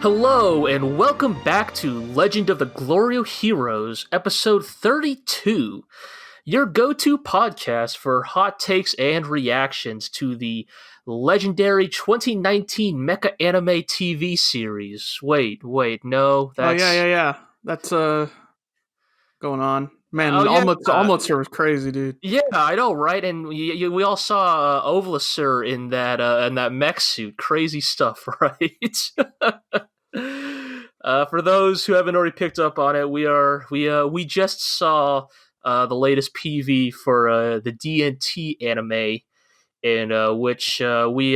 Hello, and welcome back to Legend of the GLORIO Heroes, episode 32, your go-to podcast for hot takes and reactions to the legendary 2019 mecha anime TV series. Wait, no, that's... Oh, yeah. That's, going on. Man, Oh, yeah. almost here was crazy, dude. Yeah, I know, right? And we all saw Ovlasur in that mech suit. Crazy stuff, right? For those who haven't already picked up on it, we just saw the latest PV for the D&T anime, in which we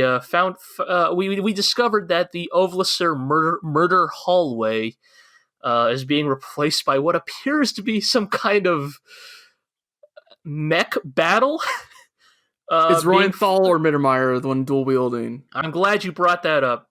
discovered that the Ovlasur murder hallway is being replaced by what appears to be some kind of mech battle. Is Reuenthal or Mittermeyer the one dual wielding? I'm glad you brought that up.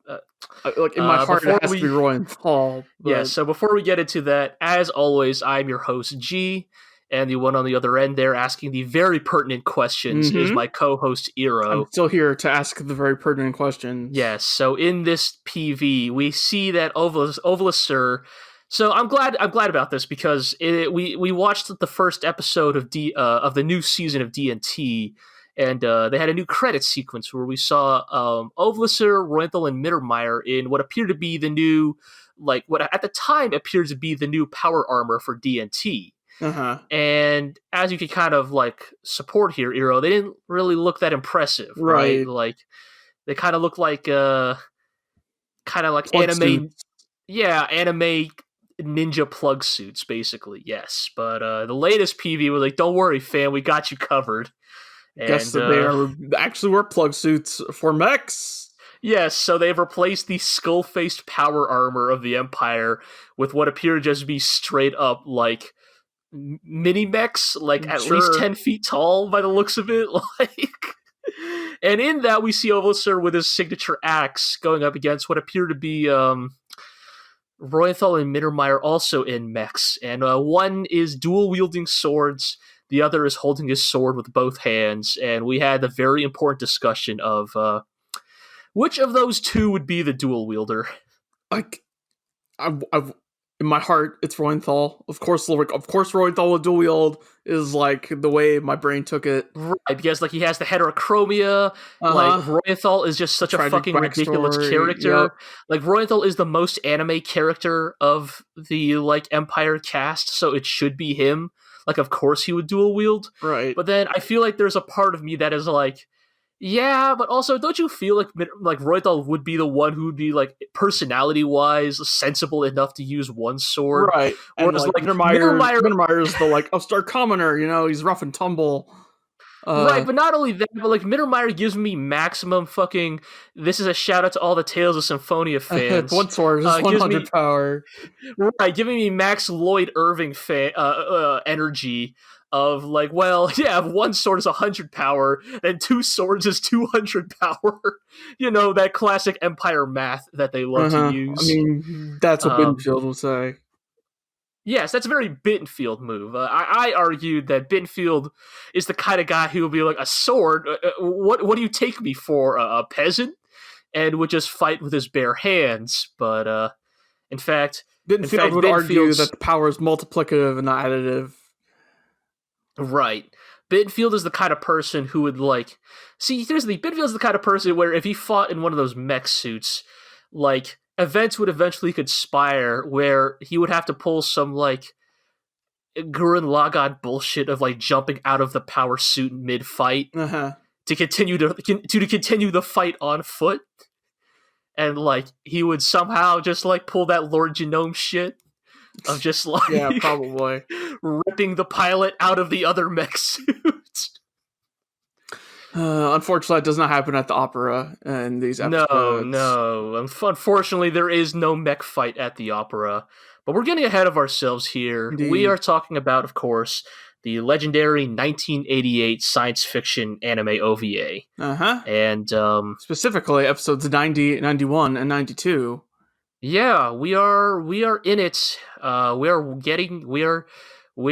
In my heart, it has to be Reuenthal. But... Yeah, so before we get into that, as always, I'm your host, G, and the one on the other end there asking the very pertinent questions is my co-host, Iro. I'm still here to ask the very pertinent questions. Yes, so in this PV, we see that Ovlasur... So I'm glad about this because we watched the first episode of the new season of D&T, and they had a new credit sequence where we saw Ovlasur, Reuenthal, and Mittermeyer in what appeared to be the new, what at the time appeared to be the new power armor for D&T. Uh-huh. And as you can kind of support here, Iro, they didn't really look that impressive, right? They kind of look like anime. Suits. Yeah, anime ninja plug suits, basically, yes. But the latest PV was like, don't worry, fam, we got you covered. And, guess that they actually were plug suits for mechs. Yes, so they've replaced the skull-faced power armor of the Empire with what appear to just be straight up, mini mechs, at least 10 feet tall by the looks of it. And in that, we see Ovlasur with his signature axe going up against what appear to be Reuenthal and Mittermeyer also in mechs, and one is dual-wielding swords, the other is holding his sword with both hands, and we had a very important discussion of which of those two would be the dual-wielder. In my heart, it's Reuenthal. Of course, Reuenthal with dual wield is the way my brain took it. Right, because he has the heterochromia. Reuenthal is just such a fucking ridiculous character. Yep. Reuenthal is the most anime character of the Empire cast, so it should be him. Of course he would dual wield. Right. But then I feel there's a part of me that is yeah, but also, don't you feel like Reuenthal would be the one who would be personality-wise sensible enough to use one sword? Right. Whereas Mittermeyer is the upstart commoner, he's rough and tumble. Right, but not only that, but Mittermeyer gives me maximum fucking... This is a shout out to all the Tales of Symphonia fans. One sword is 100 power. Right, giving me Max Lloyd Irving energy of if one sword is 100 power, then two swords is 200 power. That classic Empire math that they love to use. I mean, that's what Bittenfeld will say. Yes, that's a very Bittenfeld move. I argued that Bittenfeld is the kind of guy who will be a sword. What do you take me for, a peasant? And would just fight with his bare hands. But in fact, Bittenfeld would argue that the power is multiplicative and not additive. Right. Bittenfeld is the kind of person who would see, here's the Bittenfeld is the kind of person where if he fought in one of those mech suits, events would eventually conspire where he would have to pull some Gurren Lagann bullshit of jumping out of the power suit mid-fight to continue the fight on foot. And he would somehow just pull that Lord Genome shit of just yeah, probably ripping the pilot out of the other mech suit. Unfortunately, it does not happen at the opera in these episodes. No. Unfortunately, there is no mech fight at the opera. But we're getting ahead of ourselves here. Indeed. We are talking about, of course, the legendary 1988 science fiction anime OVA. And specifically episodes 90, 91, and 92. Yeah, we are in it. We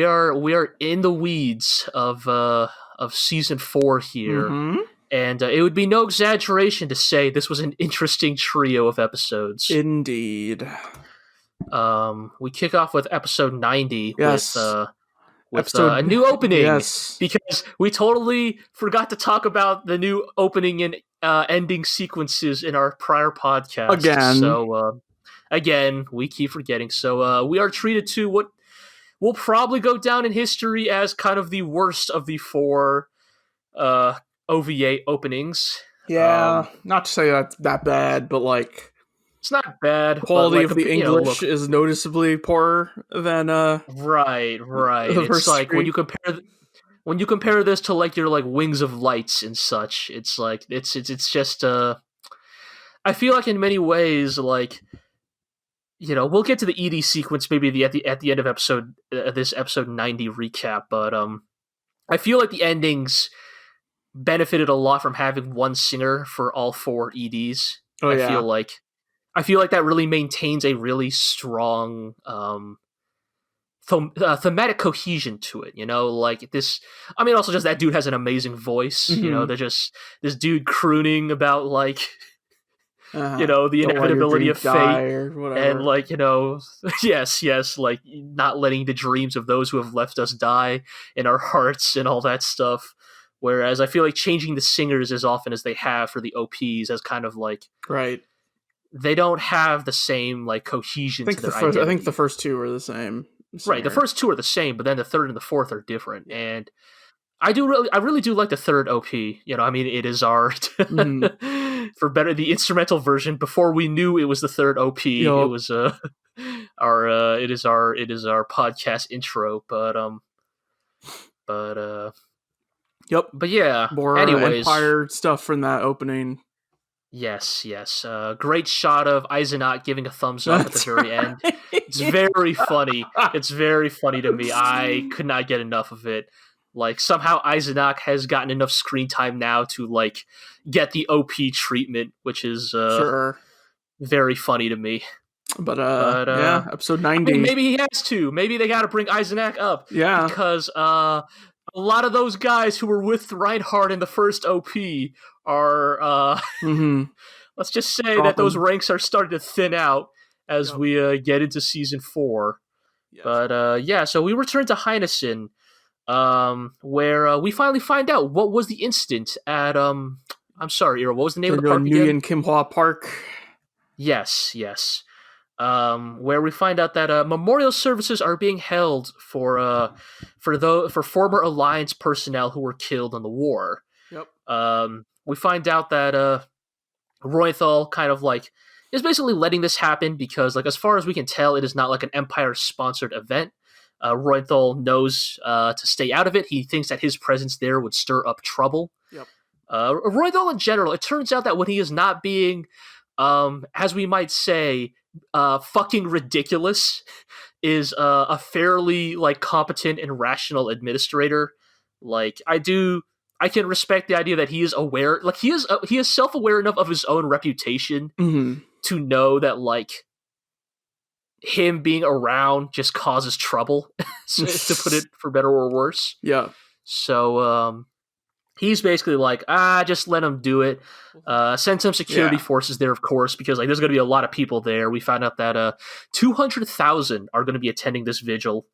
are in the weeds of season 4 here. And it would be no exaggeration to say this was an interesting trio of episodes. Indeed. We kick off with episode 90 Yes. with a new opening. Yes. Because we totally forgot to talk about the new opening and ending sequences in our prior podcast. Again. So, again, we keep forgetting. So, we are treated to what will probably go down in history as kind of the worst of the 4 OVA openings. Yeah, not to say that's that bad, but like it's not bad. Quality but, like, of the English is noticeably poorer than right. the It's first like three. when you compare this to like your like Wings of Lights and such, it's like it's just I feel like in many ways like we'll get to the ED sequence maybe at the end of this episode 90 recap, but I feel like the endings benefited a lot from having one singer for all 4 EDs. Oh, I yeah. feel like that really maintains a really strong thematic cohesion to it. Like this. I mean, also just that dude has an amazing voice. Mhm. They're just this dude crooning about like the Don't let your inevitability of dreams die fate. or whatever. And like yes, like not letting the dreams of those who have left us die in our hearts and all that stuff. Whereas I feel like changing the singers as often as they have for the OPs as kind of like right. They don't have the same like cohesion to their identity. I think the first 2 are the same. Singer. Right, the first 2 are the same, but then the third and the fourth are different. And I really do like the third OP. I mean, it is our for better the instrumental version. Before we knew it was the third OP, it was our it is our podcast intro. Yep. But yeah. More anyways, Empire stuff from that opening. Yes. Great shot of Eisenach giving a thumbs up at the very end. It's very funny. It's very funny to me. I could not get enough of it. Like somehow Eisenach has gotten enough screen time now to like get the OP treatment, which is sure. very funny to me. But yeah, episode 90. I mean, maybe he has to. Maybe they got to bring Eisenach up. Yeah. Because a lot of those guys who were with Reinhard in the first OP are let's just say that those ranks are starting to thin out as we get into season 4. Yes. But so we return to Heinessen, where we finally find out what was the incident at I'm sorry, Iro, what was the name of the park again? Nguyen Kimhwa Park. Yes. Where we find out that memorial services are being held for former Alliance personnel who were killed in the war. Yep. We find out that Reuenthal kind of like is basically letting this happen because, like, as far as we can tell, it is not like an Empire-sponsored event. Reuenthal knows to stay out of it. He thinks that his presence there would stir up trouble. Yep. Reuenthal in general, it turns out that when he is not being, as we might say, fucking ridiculous, is a fairly like competent and rational administrator. Like I can respect the idea that he is aware, like he is self-aware enough of his own reputation to know that like him being around just causes trouble, to put it for better or worse. Yeah. So he's basically like, just let him do it. Send some security forces there, of course, because like there's going to be a lot of people there. We found out that 200,000 are going to be attending this vigil,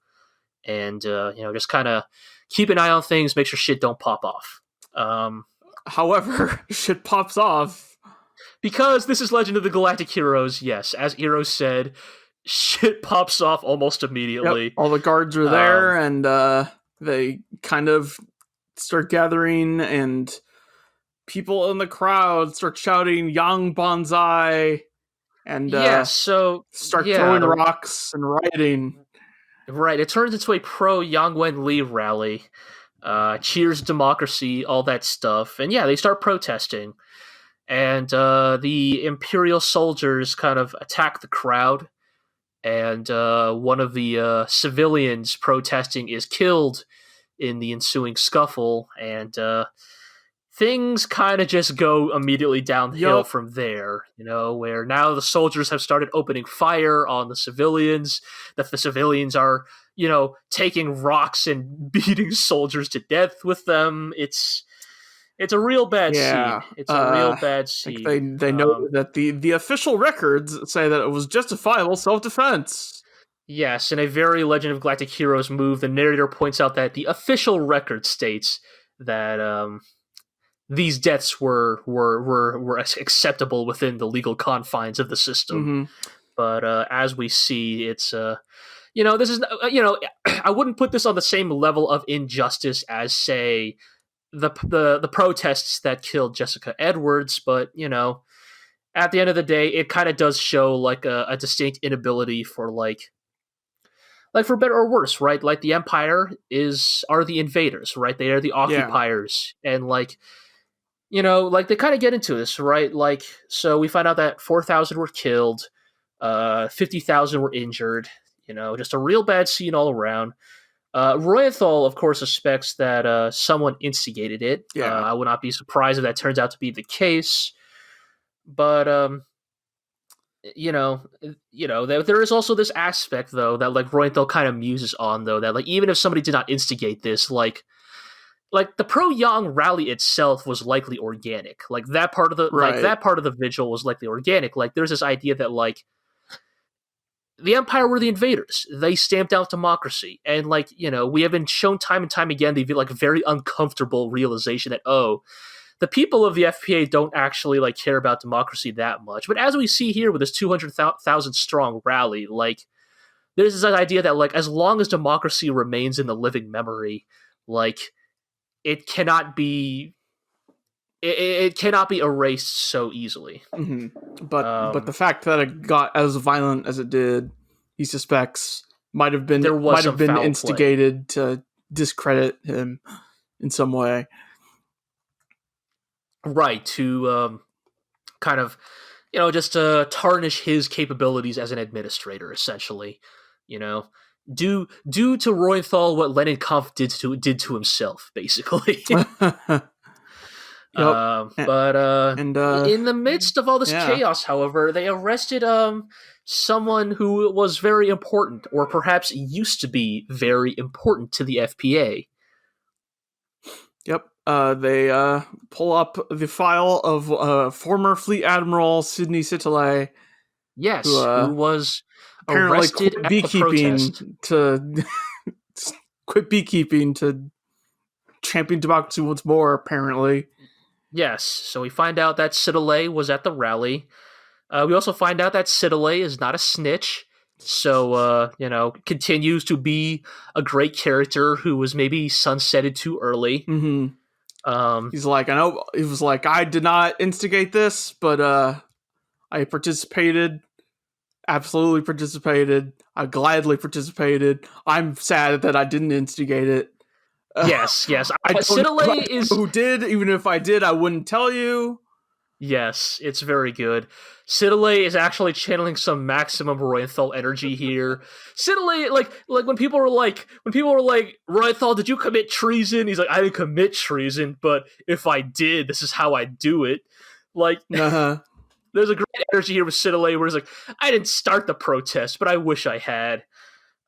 and just kind of keep an eye on things, make sure shit don't pop off. However, shit pops off. Because this is Legend of the Galactic Heroes, yes, as Iro said, shit pops off almost immediately. Yep. All the guards are there, and they kind of start gathering, and people in the crowd start shouting "Yang Banzai," and start throwing rocks and rioting. Right, it turns into a pro-Yang Wen-li rally. Cheers democracy, all that stuff. And yeah, they start protesting. And the Imperial soldiers kind of attack the crowd. And one of the civilians protesting is killed in the ensuing scuffle. And things kind of just go immediately downhill from there, where now the soldiers have started opening fire on the civilians, that the civilians are, taking rocks and beating soldiers to death with them. It's It's a real bad Yeah. scene. It's a real bad Like scene. they know that the official records say that it was justifiable self-defense. Yes, in a very Legend of Galactic Heroes move, the narrator points out that the official record states that these deaths were acceptable within the legal confines of the system. Mm-hmm. But as we see, it's this is I wouldn't put this on the same level of injustice as, say, the protests that killed Jessica Edwards, but at the end of the day, it kind of does show like a distinct inability for like for better or worse, right? Like the Empire are the invaders, right? They are the occupiers, and like they kind of get into this, right? Like, so we find out that 4,000 were killed, 50,000 were injured. Just a real bad scene all around. Reuenthal, of course, suspects that someone instigated it. Yeah. I would not be surprised if that turns out to be the case. But there is also this aspect, though, that like Reuenthal kind of muses on, though, that like even if somebody did not instigate this, like the pro-Yang rally itself was likely organic. Like that part of the vigil was likely organic. Like there's this idea that like the Empire were the invaders. They stamped out democracy. And like, we have been shown time and time again the like very uncomfortable realization that, the people of the FPA don't actually like care about democracy that much. But as we see here with this 200,000 strong rally, like there's this idea that like as long as democracy remains in the living memory, like it cannot be erased so easily. Mm-hmm. But the fact that it got as violent as it did, he suspects might have been instigated to discredit him in some way. Right, to kind of just to tarnish his capabilities as an administrator, essentially. Due to Reuenthal what Lenin Kampf did to himself, basically. Yep. In the midst of all this chaos, however, they arrested someone who was very important, or perhaps used to be very important to the FPA. Yep. They pull up the file of former Fleet Admiral Sidney Sitolet. Yes, who was arrested at the protest. Quit beekeeping to champion democracy once more, apparently. Yes, so we find out that Sitolet was at the rally. We also find out that Sitolet is not a snitch, so, continues to be a great character who was maybe sunsetted too early. Mm-hmm. He's like, he was like, I did not instigate this, but I participated. Absolutely participated. I gladly participated. I'm sad that I didn't instigate it. Yes. I don't know who did. Even if I did, I wouldn't tell you. Yes, it's very good. Sitolet is actually channeling some maximum Reuenthal energy here. Sitolet, like when people were like, Reuenthal, did you commit treason? He's like, I didn't commit treason, but if I did, this is how I do it. Like, there's a great energy here with Sitolet where he's like, I didn't start the protest, but I wish I had.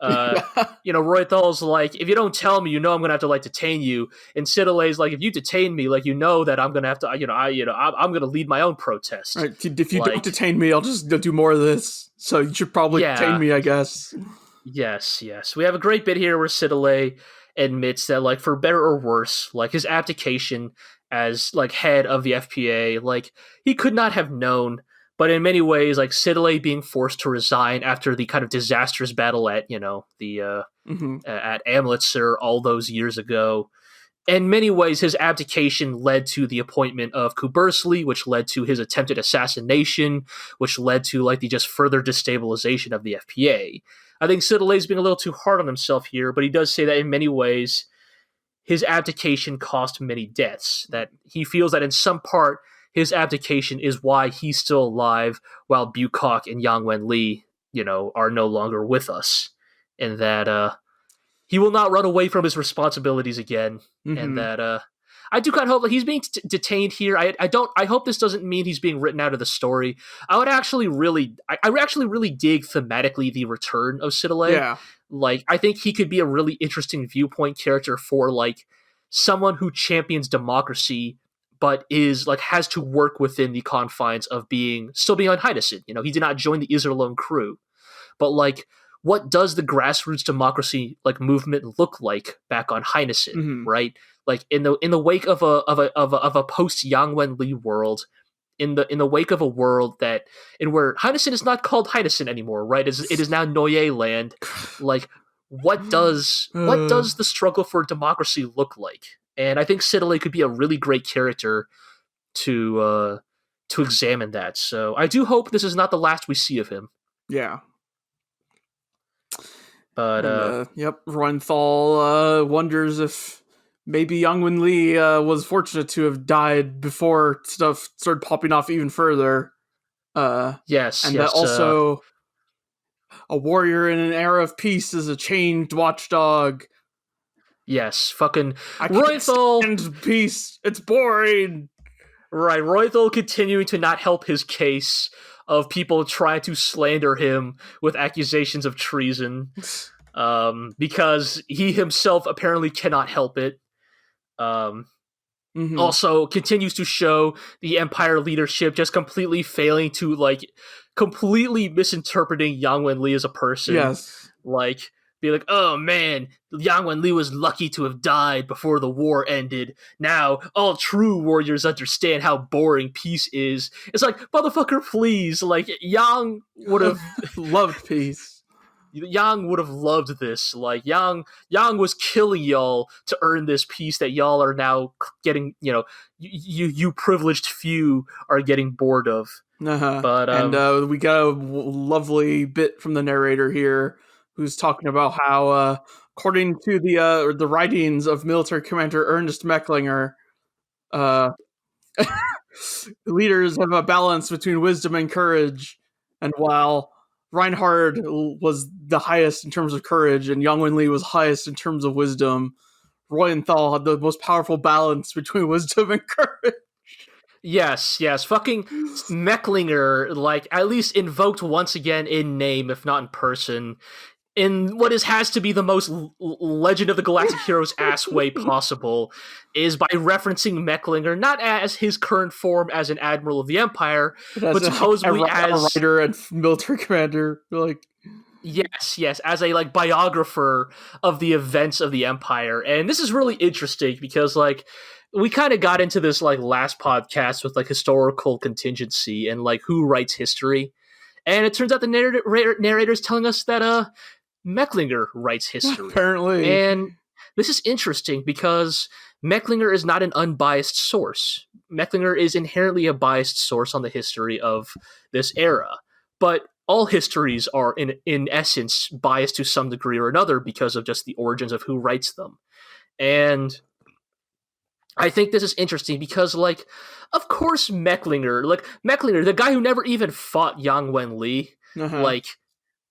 Reuenthal's like, if you don't tell me, I'm gonna have to like detain you. And Sitolet's like, if you detain me, like that I'm gonna have to, I'm gonna lead my own protest. Right. If you don't detain me, I'll just do more of this. So you should probably detain me, I guess. Yes. We have a great bit here where Sitolet admits that, like, for better or worse, like his abdication as like head of the FPA, like he could not have known. But in many ways, like Sitolet being forced to resign after the kind of disastrous battle at, at Amlitzer all those years ago, in many ways, his abdication led to the appointment of Kubersley, which led to his attempted assassination, which led to like the just further destabilization of the FPA. I think Sitolet's being a little too hard on himself here, but he does say that in many ways, his abdication cost many deaths, that he feels that in some part, his abdication is why he's still alive while Bucock and Yang Wen-li, are no longer with us. And that he will not run away from his responsibilities again. Mm-hmm. And that I do kind of hope that he's being detained here. I hope this doesn't mean he's being written out of the story. I actually really dig thematically the return of Sitolet. Yeah. Like, I think he could be a really interesting viewpoint character for like someone who champions democracy but is like has to work within the confines of still being on Heinessen. You know, he did not join the Iserlohn crew, but like, what does the grassroots democracy like movement look like back on Heinessen, right? Like in the wake of a post Yang Wen-li world, in the wake of a world where Heinessen is not called Heinessen anymore, right? It is now Neue Land. Like, what does the struggle for democracy look like? And I think Sitolet could be a really great character to examine that. So I do hope this is not the last we see of him. Yeah. But Reuenthal wonders if maybe Yang Wen-li was fortunate to have died before stuff started popping off even further. Yes, and that also a warrior in an era of peace is a chained watchdog. Yes, fucking Reuenthal and peace. It's boring. Right, Reuenthal continuing to not help his case of people trying to slander him with accusations of treason, because he himself apparently cannot help it. Also continues to show the Empire leadership just completely failing to, like, completely misinterpreting Yang Wen-li as a person. Yes. Like, be like, oh man, Yang Wen-li was lucky to have died before the war ended. Now, all true warriors understand how boring peace is. It's like, motherfucker, please. Like, Yang would have loved peace. Yang would have loved this. Like, Yang was killing y'all to earn this peace that y'all are now getting, you know, you privileged few are getting bored of. But and we got a lovely bit from the narrator here, who's talking about how, according to the writings of military commander Ernest Mecklinger, leaders have a balance between wisdom and courage, and while Reinhard was the highest in terms of courage and Yang Wen-li was highest in terms of wisdom, Reuenthal had the most powerful balance between wisdom and courage. Yes, fucking Mecklinger, like, at least invoked once again in name, if not in person, in what has to be the most Legend of the Galactic Heroes ass way possible, is by referencing Mecklinger not as his current form as an admiral of the Empire, but supposedly as a writer and military commander. Like, yes, as a, like, biographer of the events of the Empire. And this is really interesting because, like, we kind of got into this, like, last podcast with, like, historical contingency and, like, who writes history. And it turns out the narrator's telling us that Mecklinger writes history. Apparently. And this is interesting because Mecklinger is not an unbiased source. Mecklinger is inherently a biased source on the history of this era. But all histories are, in essence, biased to some degree or another because of just the origins of who writes them. And I think this is interesting because, like, of course Mecklinger, the guy who never even fought Yang Wen-li, like,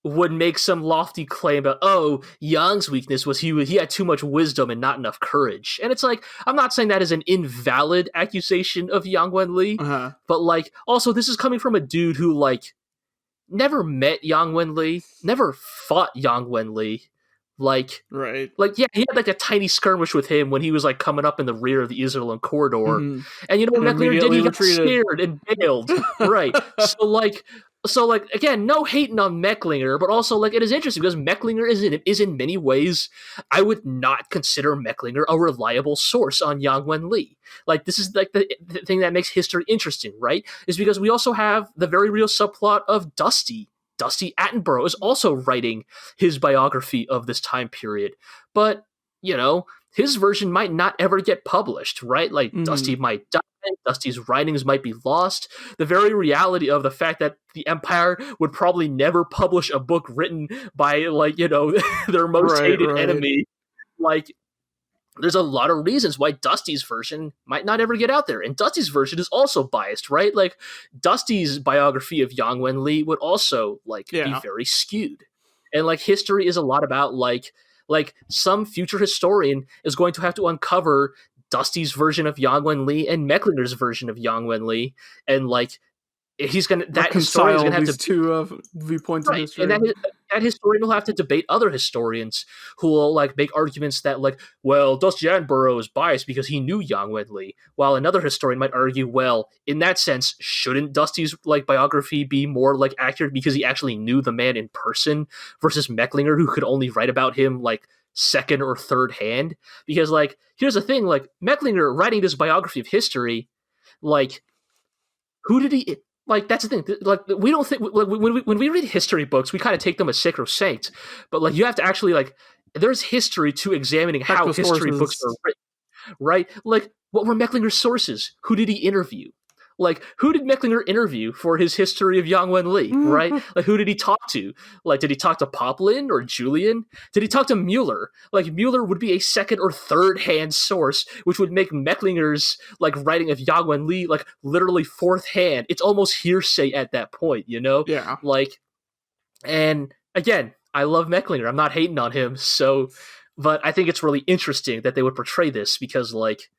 would make some lofty claim about, oh, Yang's weakness was he had too much wisdom and not enough courage. And it's like, I'm not saying that is an invalid accusation of Yang Wen-li, but, like, also this is coming from a dude who, like, never met Yang Wen-li, never fought Yang Wen-li. Like, right. Like, yeah, he had, like, a tiny skirmish with him when he was, like, coming up in the rear of the Iserlohn corridor. And you know what Mecklinger did? He got scared and bailed. Right. So, again, no hating on Mecklinger, but also, like, it is interesting because Mecklinger is in many ways, I would not consider Mecklinger a reliable source on Yang Wen-li. Like, this is, like, the thing that makes history interesting, right? Is because we also have the very real subplot of Dusty Attenborough is also writing his biography of this time period. But, you know, his version might not ever get published, right? Like, Dusty might die, Dusty's writings might be lost. The very reality of the fact that the Empire would probably never publish a book written by, like, you know, their most hated enemy. Like, there's a lot of reasons why Dusty's version might not ever get out there. And Dusty's version is also biased, right? Like, Dusty's biography of Yang Wen-li would also, like, be very skewed. And, like, history is a lot about, like some future historian is going to have to uncover Dusty's version of Yang Wen-li and Mecklinger's version of Yang Wen-li. And, like, that historian is going to have to two viewpoints of history. that historian will have to debate other historians who will like make arguments that like, well, Dusty Attenborough is biased because he knew Yang Wenli, while another historian might argue, well, in that sense, shouldn't Dusty's like biography be more like accurate because he actually knew the man in person versus Mecklinger, who could only write about him like second or third hand? Because like, here's the thing, like Mecklinger writing this biography of history, like, who did he? Like, that's the thing. Like, we don't think like, when we read history books, we kind of take them as sacrosanct. But like, you have to actually like, there's history to examining how history books are written, right? Like, what were Mecklinger's sources? Who did he interview? Like, who did Mecklinger interview for his history of Yang Wenli, right? Like, who did he talk to? Like, did he talk to Poplin or Julian? Did he talk to Mueller? Like, Mueller would be a second or third hand source, which would make Mecklinger's, like, writing of Yang Wenli, like, literally fourth hand. It's almost hearsay at that point, you know? Yeah. Like, and again, I love Mecklinger. I'm not hating on him, so, but I think it's really interesting that they would portray this because, like,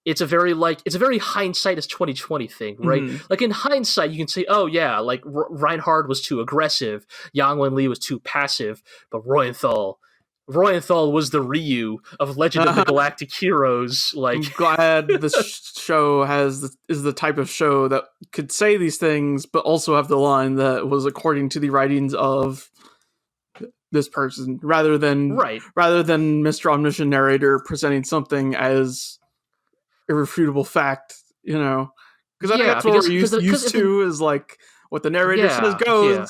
it's a very hindsight is 2020 thing, right? Mhm. Like in hindsight, you can say, oh yeah, like Reinhard was too aggressive, Yang Wenli was too passive, but Reuenthal was the Ryu of Legend of the Galactic Heroes. Like, I'm glad this show is the type of show that could say these things, but also have the line that was according to the writings of this person, rather than Mr. Omniscient Narrator presenting something as irrefutable fact, you know, because I think that's what we're used to is like what the narrator says goes. Yeah.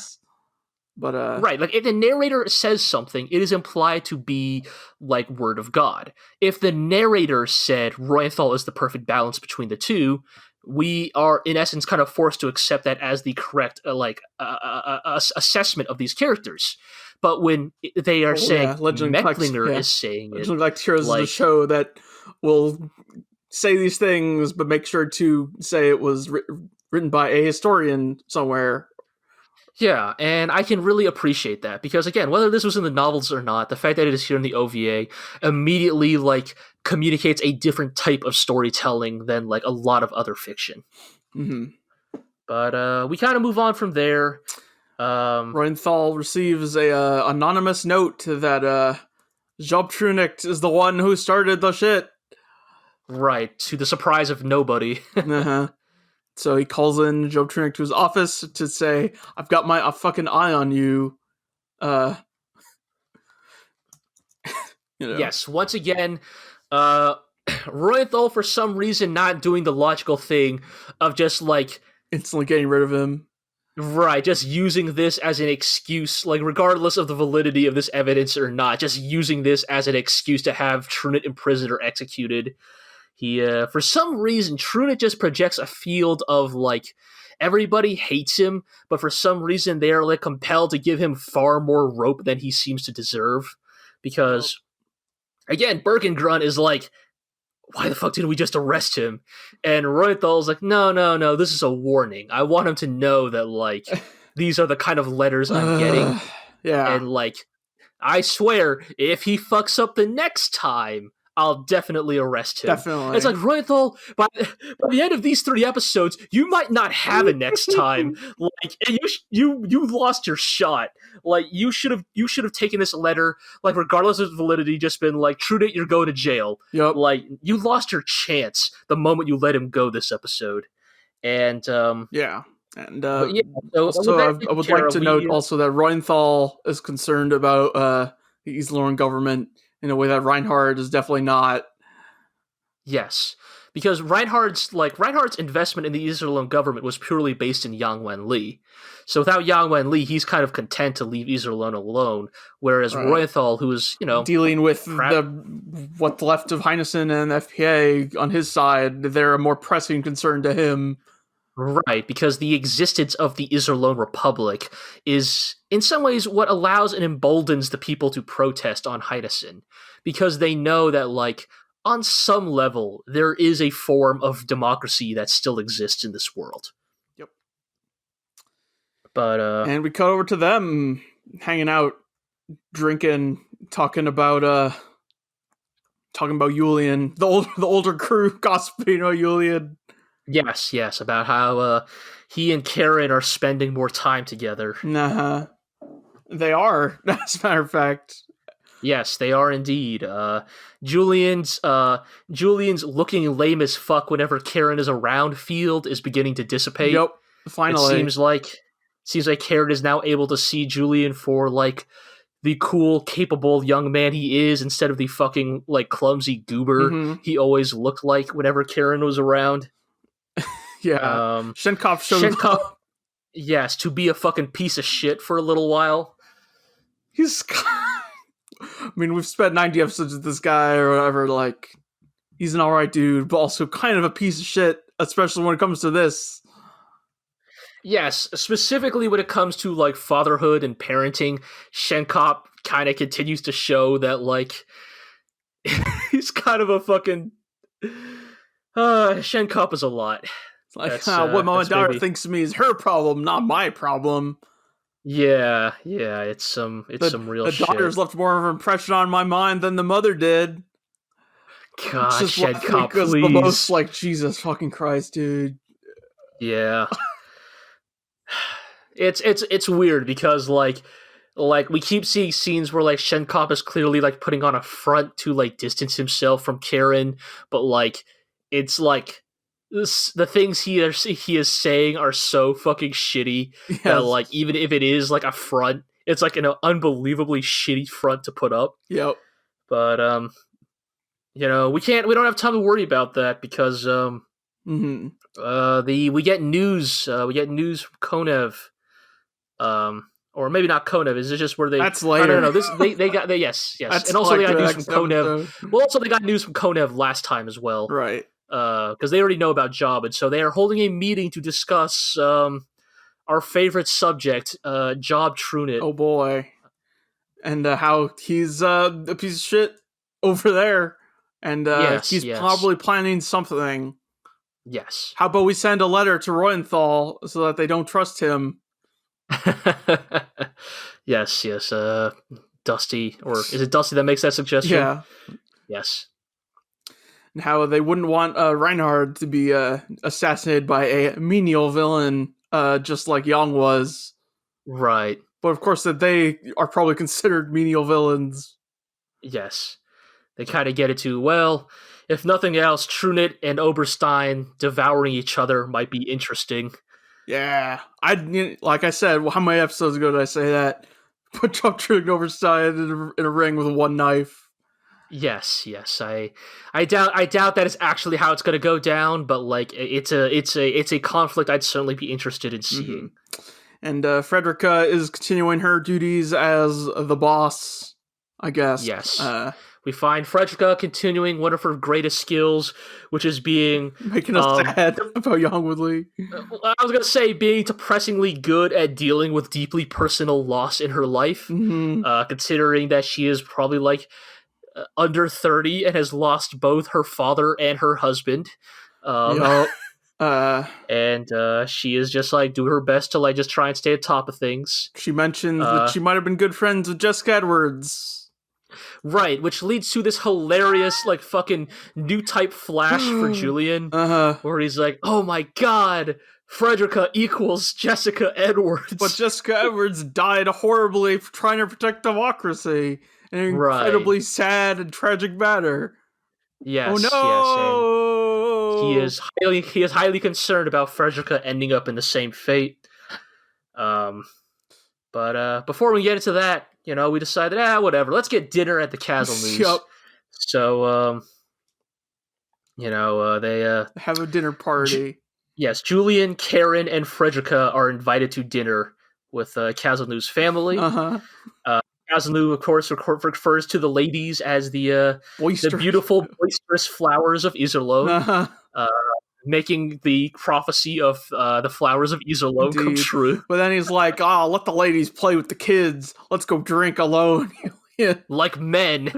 But right, like if the narrator says something, it is implied to be like word of God. If the narrator said Reuenthal is the perfect balance between the two, we are in essence kind of forced to accept that as the correct assessment of these characters. But when they are saying Mecklinger is saying it, Galactic Heroes is a show that will say these things, but make sure to say it was written by a historian somewhere. Yeah, and I can really appreciate that because, again, whether this was in the novels or not, the fact that it is here in the OVA immediately like communicates a different type of storytelling than like a lot of other fiction. Mm-hmm. But we kind of move on from there. Reuenthal receives a anonymous note that Job Trunicht is the one who started the shit. Right, to the surprise of nobody. So he calls in Job Trunicht to his office to say, I've got a fucking eye on you. You know. Yes, once again, Reuenthal, for some reason, not doing the logical thing of just, like... instantly getting rid of him. Right, just using this as an excuse, like, regardless of the validity of this evidence or not, just using this as an excuse to have Truniht imprisoned or executed. He, for some reason, Truniht just projects a field of, like, everybody hates him, but for some reason they are, like, compelled to give him far more rope than he seems to deserve. Because, again, Bergengrun is like, why the fuck didn't we just arrest him? And Reuenthal's like, no, this is a warning. I want him to know that, like, these are the kind of letters I'm getting. Yeah. And, like, I swear, if he fucks up the next time, I'll definitely arrest him. Definitely. It's like, Reuenthal, by the end of these 3 episodes, you might not have a next time. Like, you lost your shot. Like, you should have taken this letter, like, regardless of validity, just been like, Truniht, you're going to jail. Yep. Like, you lost your chance the moment you let him go this episode. And, yeah. And so I would like to note also that Reuenthal is concerned about the Iserlohn government in a way that Reinhard is definitely not. Yes, because Reinhard's investment in the Iserlohn government was purely based in Yang Wenli. So without Yang Wenli, he's kind of content to leave Iserlohn alone. Whereas Reuenthal, who is, you know, dealing with what's left of Heinesen and FPA on his side, they're a more pressing concern to him. Right, because the existence of the Iserlohn Republic is, in some ways, what allows and emboldens the people to protest on Heinesen, because they know that, like, on some level, there is a form of democracy that still exists in this world. Yep. But and we cut over to them hanging out, drinking, talking about Julian, the older crew gossiping about Julian. Yes, about how he and Karen are spending more time together. They are, as a matter of fact. Yes, they are indeed. Julian's looking lame as fuck whenever Karen is around field is beginning to dissipate. Yep, finally. It seems like Karen is now able to see Julian for like the cool, capable young man he is instead of the fucking like clumsy goober he always looked like whenever Karen was around. Yeah. Shenkop shows up. Yes, to be a fucking piece of shit for a little while. He's... I mean, we've spent 90 episodes with this guy or whatever, like, he's an alright dude, but also kind of a piece of shit, especially when it comes to this. Yes, specifically when it comes to, like, fatherhood and parenting, Shenkop kind of continues to show that, like, he's kind of a fucking... Shenkop is a lot. Like, what my daughter thinks of me is her problem, not my problem. Yeah, it's some real shit. The daughter's left more of an impression on my mind than the mother did. God, Shenkop, please. The most, like, Jesus fucking Christ, dude. Yeah. It's weird because like we keep seeing scenes where like Shenkop is clearly like putting on a front to like distance himself from Karen, but like it's like the things he is saying are so fucking shitty that like even if it is like a front, it's like an unbelievably shitty front to put up. Yep. But you know, we don't have time to worry about that because we get news from Konev, or maybe not Konev. Is it just where they? That's later. I don't know. Yes, and also they got news from Konev. Well, also they got news from Konev last time as well, right? Because they already know about Job, and so they are holding a meeting to discuss our favorite subject, Job Truniht. Oh boy, and how he's a piece of shit over there, and he's probably planning something. Yes. How about we send a letter to Reuenthal so that they don't trust him? Yes. Dusty, or is it Dusty that makes that suggestion? Yeah. Yes. And how they wouldn't want Reinhard to be assassinated by a menial villain, just like Yang was. Right. But of course that they are probably considered menial villains. Yes. They kind of get it too. Well, if nothing else, Truniht and Oberstein devouring each other might be interesting. Yeah. Like I said, how many episodes ago did I say that? Put Truniht and Oberstein in a ring with one knife. Yes. I doubt that is actually how it's going to go down, but like it's a conflict I'd certainly be interested in seeing. And Frederica is continuing her duties as the boss, I guess. Yes. We find Frederica continuing one of her greatest skills, which is making us sad about Yang Woodley. I was going to say being depressingly good at dealing with deeply personal loss in her life, considering that she is probably like under 30 and has lost both her father and her husband. And she is just like doing her best to like just try and stay at top of things. She mentioned that she might have been good friends with Jessica Edwards. Right, which leads to this hilarious like fucking new type flash for Julian, where he's like, "Oh my god, Frederica equals Jessica Edwards." But Jessica Edwards died horribly for trying to protect democracy in an incredibly sad and tragic manner. Yes. Oh no! Yes, and he is highly concerned about Frederica ending up in the same fate. But before we get into that, you know, we decided, whatever. Let's get dinner at the Castle. Yep. So, you know, they have a dinner party. Yes, Julian, Karen, and Frederica are invited to dinner with Casalnu's family. Casanu, of course, refers to the ladies as the beautiful, boisterous flowers of Iserlohn, making the prophecy of the flowers of Iserlohn come true. But then he's like, let the ladies play with the kids. Let's go drink alone. Like men.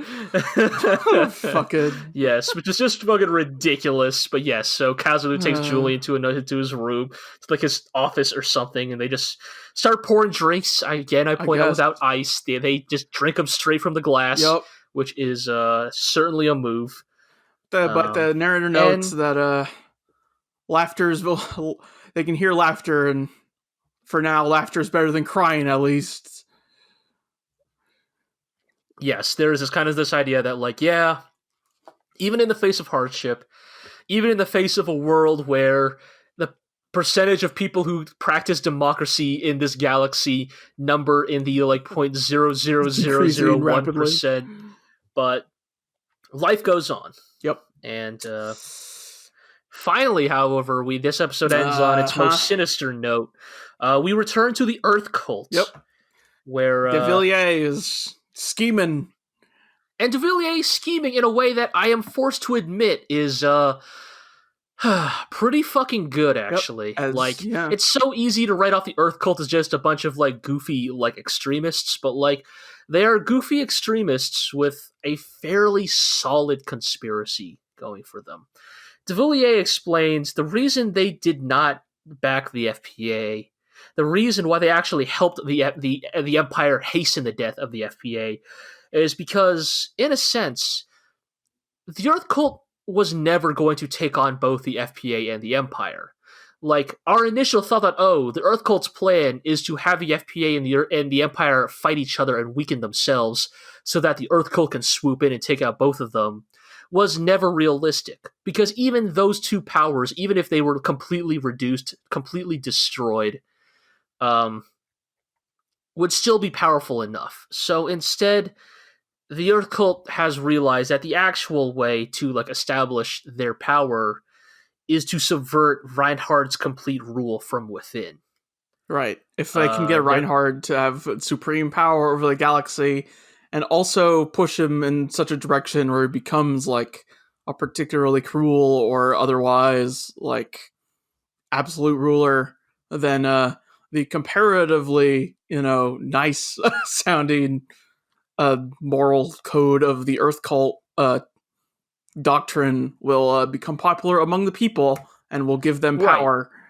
Fucking. Yes, which is just fucking ridiculous. But yes, so Casanu takes Julian to his room, to like his office or something, and they just start pouring drinks. I point out without ice. They just drink them straight from the glass, which is certainly a move. But the narrator notes that they can hear laughter, and for now, laughter is better than crying, at least. yes, there is this kind of this idea that, like, yeah, even in the face of hardship, even in the face of a world where the percentage of people who practice democracy in this galaxy number in the like Decreasing rapidly. 0.00001%, but life goes on. Yep. And finally, however, this episode ends on its most sinister note. We return to the Earth cult. Yep. Where De Villiers is scheming. And De Villiers scheming in a way that I am forced to admit is pretty fucking good, actually. Yep. It's so easy to write off the Earth cult as just a bunch of like goofy like extremists, but like they are goofy extremists with a fairly solid conspiracy going for them. De Villiers explains the reason they did not back the FPA, the reason why they actually helped the Empire hasten the death of the FPA, is because, in a sense, the Earth cult was never going to take on both the FPA and the Empire. Like, our initial thought that, the Earth cult's plan is to have the FPA and the Empire fight each other and weaken themselves so that the Earth cult can swoop in and take out both of them, was never realistic. Because even those two powers, even if they were completely reduced, completely destroyed, would still be powerful enough. So instead, the Earth cult has realized that the actual way to like establish their power is to subvert Reinhard's complete rule from within. Right. If they can get Reinhard to have supreme power over the galaxy and also push him in such a direction where he becomes like a particularly cruel or otherwise like absolute ruler, then the comparatively, nice sounding moral code of the Earth cult doctrine will become popular among the people and will give them power. Right.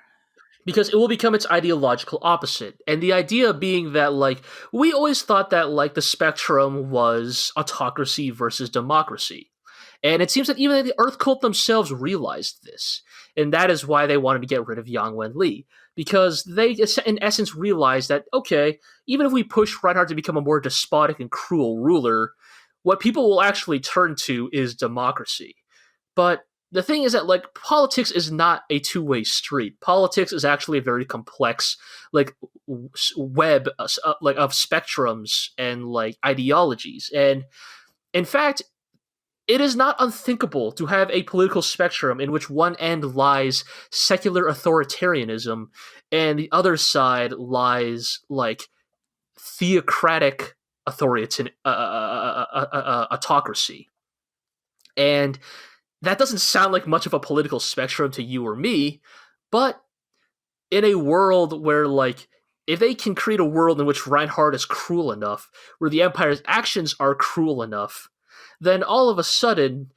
Because it will become its ideological opposite. And the idea being that, like, we always thought that, like, the spectrum was autocracy versus democracy. And it seems that even the Earth cult themselves realized this. And that is why they wanted to get rid of Yang Wen-li. Because they, in essence, realized that, okay, even if we push Reinhard to become a more despotic and cruel ruler, what people will actually turn to is democracy. But the thing is that, like, politics is not a two-way street. Politics is actually a very complex, like, web, like, of spectrums and, like, ideologies. And, in fact, it is not unthinkable to have a political spectrum in which one end lies secular authoritarianism and the other side lies, like, theocratic autocracy. And that doesn't sound like much of a political spectrum to you or me, but in a world where, like, if they can create a world in which Reinhard is cruel enough, where the Empire's actions are cruel enough, then all of a sudden,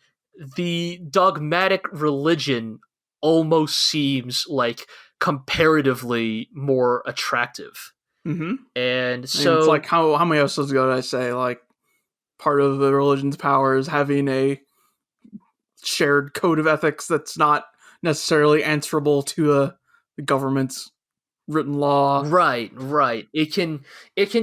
the dogmatic religion almost seems, like, comparatively more attractive. Mm-hmm. And so... it's like, how many episodes ago did I say, like, part of the religion's power is having a shared code of ethics that's not necessarily answerable to the government's written law. Right. It can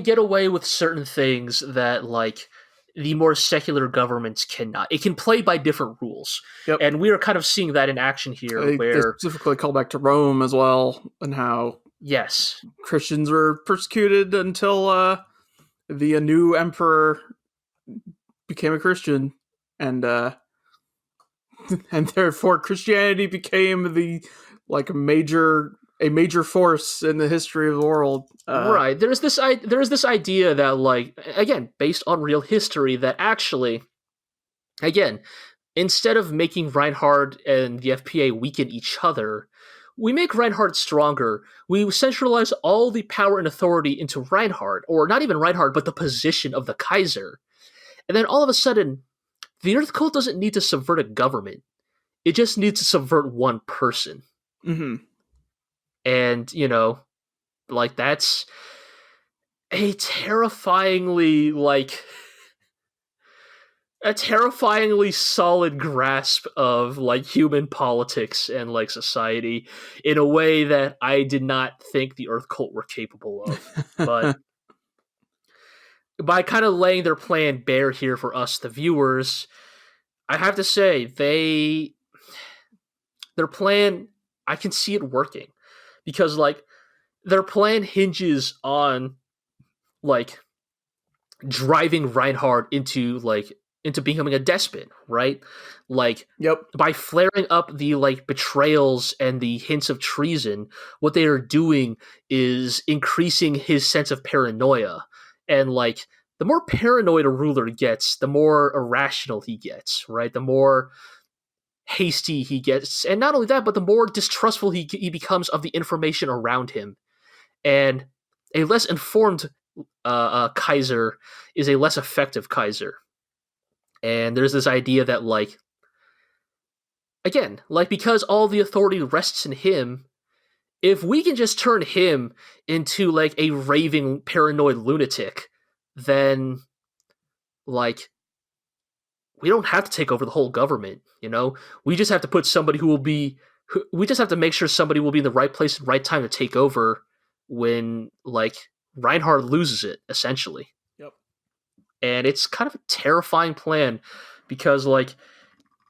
get away with certain things that, like, the more secular governments cannot. It can play by different rules. Yep. And we are kind of seeing that in action here, They specifically call back to Rome as well, and how Christians were persecuted until the new emperor became a Christian, and therefore Christianity became a major force in the history of the world. Right. There's this idea that, like, again, based on real history, that actually, again, instead of making Reinhard and the FPA weaken each other, we make Reinhard stronger. We centralize all the power and authority into Reinhard, or not even Reinhard, but the position of the Kaiser. And then all of a sudden, the Earth cult doesn't need to subvert a government. It just needs to subvert one person. Mm-hmm. And, like, that's a terrifyingly solid grasp of, like, human politics and, like, society in a way that I did not think the Earth cult were capable of. But by kind of laying their plan bare here for us, the viewers, I have to say their plan, I can see it working, because like their plan hinges on like driving Reinhard into becoming a despot, right? Like, Yep. by flaring up the like betrayals and the hints of treason, what they are doing is increasing his sense of paranoia. And like the more paranoid a ruler gets, the more irrational he gets, right? The more hasty he gets, and not only that, but the more distrustful he becomes of the information around him. And a less informed Kaiser is a less effective Kaiser. And there's this idea that, like, again, like, because all the authority rests in him, if we can just turn him into, like, a raving, paranoid lunatic, then, like, we don't have to take over the whole government, you know? We just have to put somebody we just have to make sure somebody will be in the right place at the right time to take over when, like, Reinhard loses it, essentially. Yep. And it's kind of a terrifying plan because, like,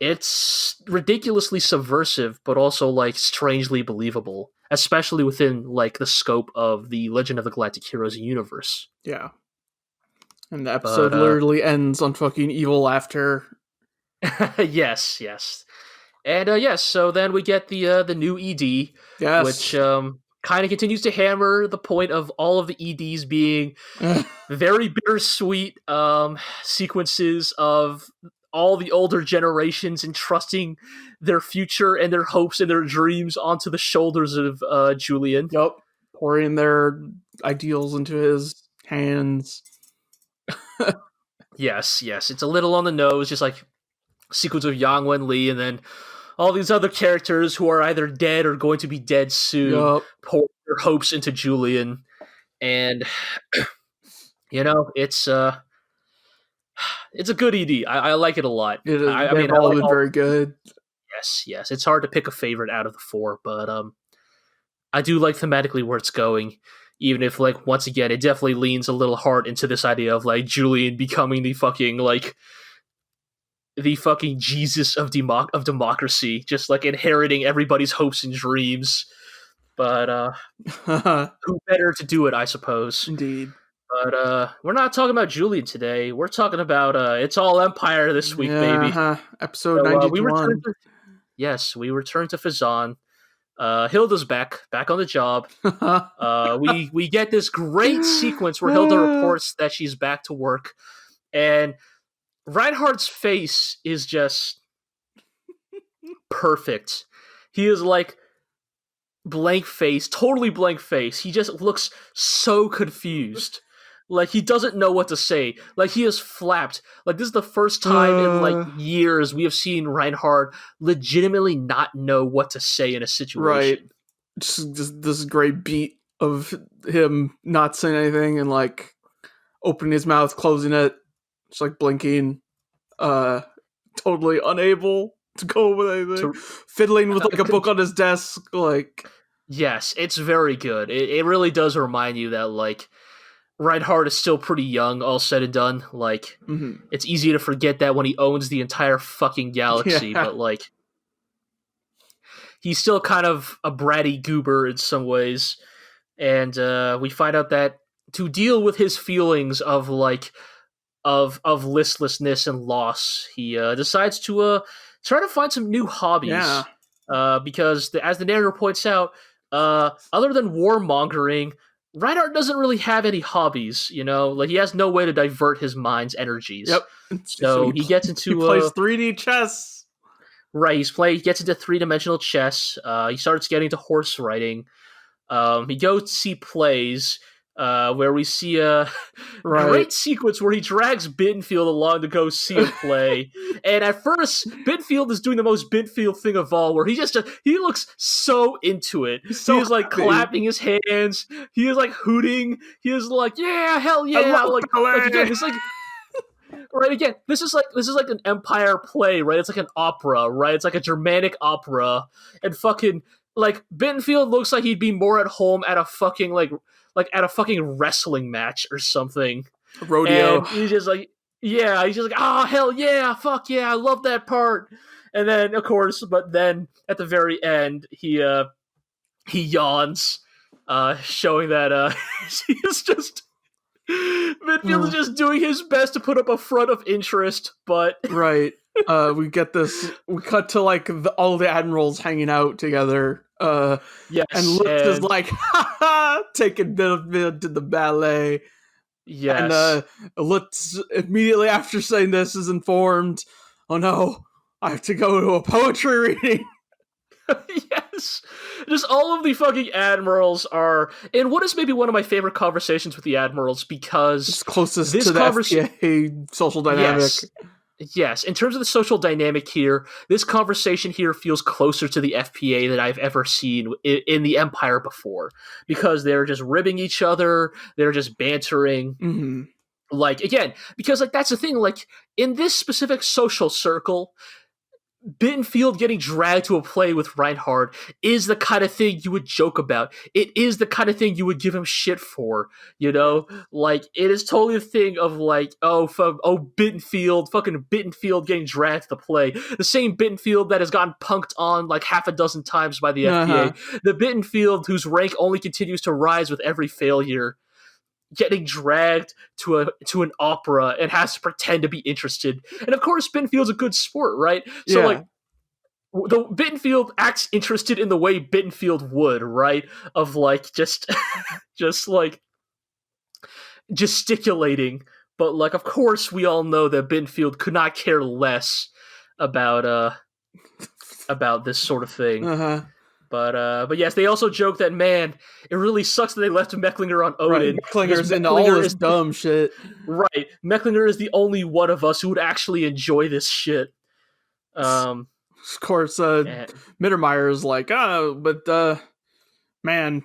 it's ridiculously subversive, but also, like, strangely believable, especially within, like, the scope of the Legend of the Galactic Heroes universe. Yeah. And the episode literally ends on fucking evil laughter. Yes. And, yes, so then we get the new ED, yes. which kind of continues to hammer the point of all of the EDs being very bittersweet sequences of all the older generations entrusting their future and their hopes and their dreams onto the shoulders of Julian. Yep. Pouring their ideals into his hands. Yes. It's a little on the nose, just like sequence of Yang Wen Li, and then all these other characters who are either dead or going to be dead soon pour their hopes into Julian. And, you know, it's a good ED. I like it a lot. I mean, all been very good. Yes. It's hard to pick a favorite out of the four, but I do like thematically where it's going. Even if, like, once again, it definitely leans a little hard into this idea of, like, Julian becoming the fucking Jesus of democracy, just, like, inheriting everybody's hopes and dreams. But who better to do it, I suppose. Indeed. But we're not talking about Julian today. We're talking about It's All Empire this week, baby. Episode 91. We return to Fazan. Hilda's back on the job. We get this great sequence where Hilda reports that she's back to work, and Reinhard's face is just perfect. He is like blank face, totally blank face. He just looks so confused. Like, he doesn't know what to say. Like, he is flapped. Like, this is the first time in, like, years we have seen Reinhard legitimately not know what to say in a situation. Right. Just this great beat of him not saying anything and, like, opening his mouth, closing it, just, like, blinking. Totally unable to go with anything. Fiddling with, like, a book on his desk, like... Yes, it's very good. It really does remind you that, like, Reinhard is still pretty young, all said and done. Like, It's easy to forget that when he owns the entire fucking galaxy, but, like, he's still kind of a bratty goober in some ways. And we find out that to deal with his feelings of, like, of listlessness and loss, he decides to try to find some new hobbies. Yeah. Because, as the narrator points out, other than warmongering, Reinhard doesn't really have any hobbies, you know? Like, he has no way to divert his mind's energies. Yep. So he gets into... He plays 3D chess! Right, he gets into three-dimensional chess. He starts getting into horse riding. He goes to see plays, where we see a great sequence where he drags Bittenfeld along to go see a play. And at first, Bittenfeld is doing the most Bittenfeld thing of all, where he looks so into it. He's like clapping his hands. He is like hooting. He is like, yeah, hell yeah! Like again, it's like. Right, again, this is like an Empire play, right? It's like an opera, right? It's like a Germanic opera, and fucking, like, Bittenfeld looks like he'd be more at home at a fucking, like at a fucking wrestling match or something. Rodeo. And he's just like, yeah, he's just like, oh, hell yeah, fuck yeah, I love that part. And then, of course, but then at the very end, he yawns, showing that he is just Midfield is just doing his best to put up a front of interest, but right. We get this. We cut to like all the admirals hanging out together. Yes, and Lutz is like, ha ha, taking Bittenfeld to the ballet. Yes. And Lutz immediately after saying this is informed, oh no, I have to go to a poetry reading. Yes. Just all of the fucking admirals are in what is maybe one of my favorite conversations with the admirals, because it's closest to the FPA social dynamic. Yes, in terms of the social dynamic here, this conversation here feels closer to the FPA that I've ever seen in the Empire before, because they're just ribbing each other, they're just bantering. Mm-hmm. Like, again, because like that's the thing, like in this specific social circle, Bittenfeld getting dragged to a play with Reinhard is the kind of thing you would joke about. It is the kind of thing you would give him shit for, you know? Like, it is totally a thing of like, Bittenfeld, fucking Bittenfeld getting dragged to the play. The same Bittenfeld that has gotten punked on like half a dozen times by the FPA. The Bittenfeld whose rank only continues to rise with every failure, getting dragged to an opera and has to pretend to be interested. And of course, Bittenfeld's a good sport, right? So like, the Bittenfeld acts interested in the way Bittenfeld would, right? Of like just like gesticulating. But like, of course, we all know that Bittenfeld could not care less about this sort of thing. But yes, they also joke that, man, it really sucks that they left Mecklinger on Odin. Right, Mecklinger's into all this dumb shit. Right. Mecklinger is the only one of us who would actually enjoy this shit. Of course, Mittermeyer is like, man,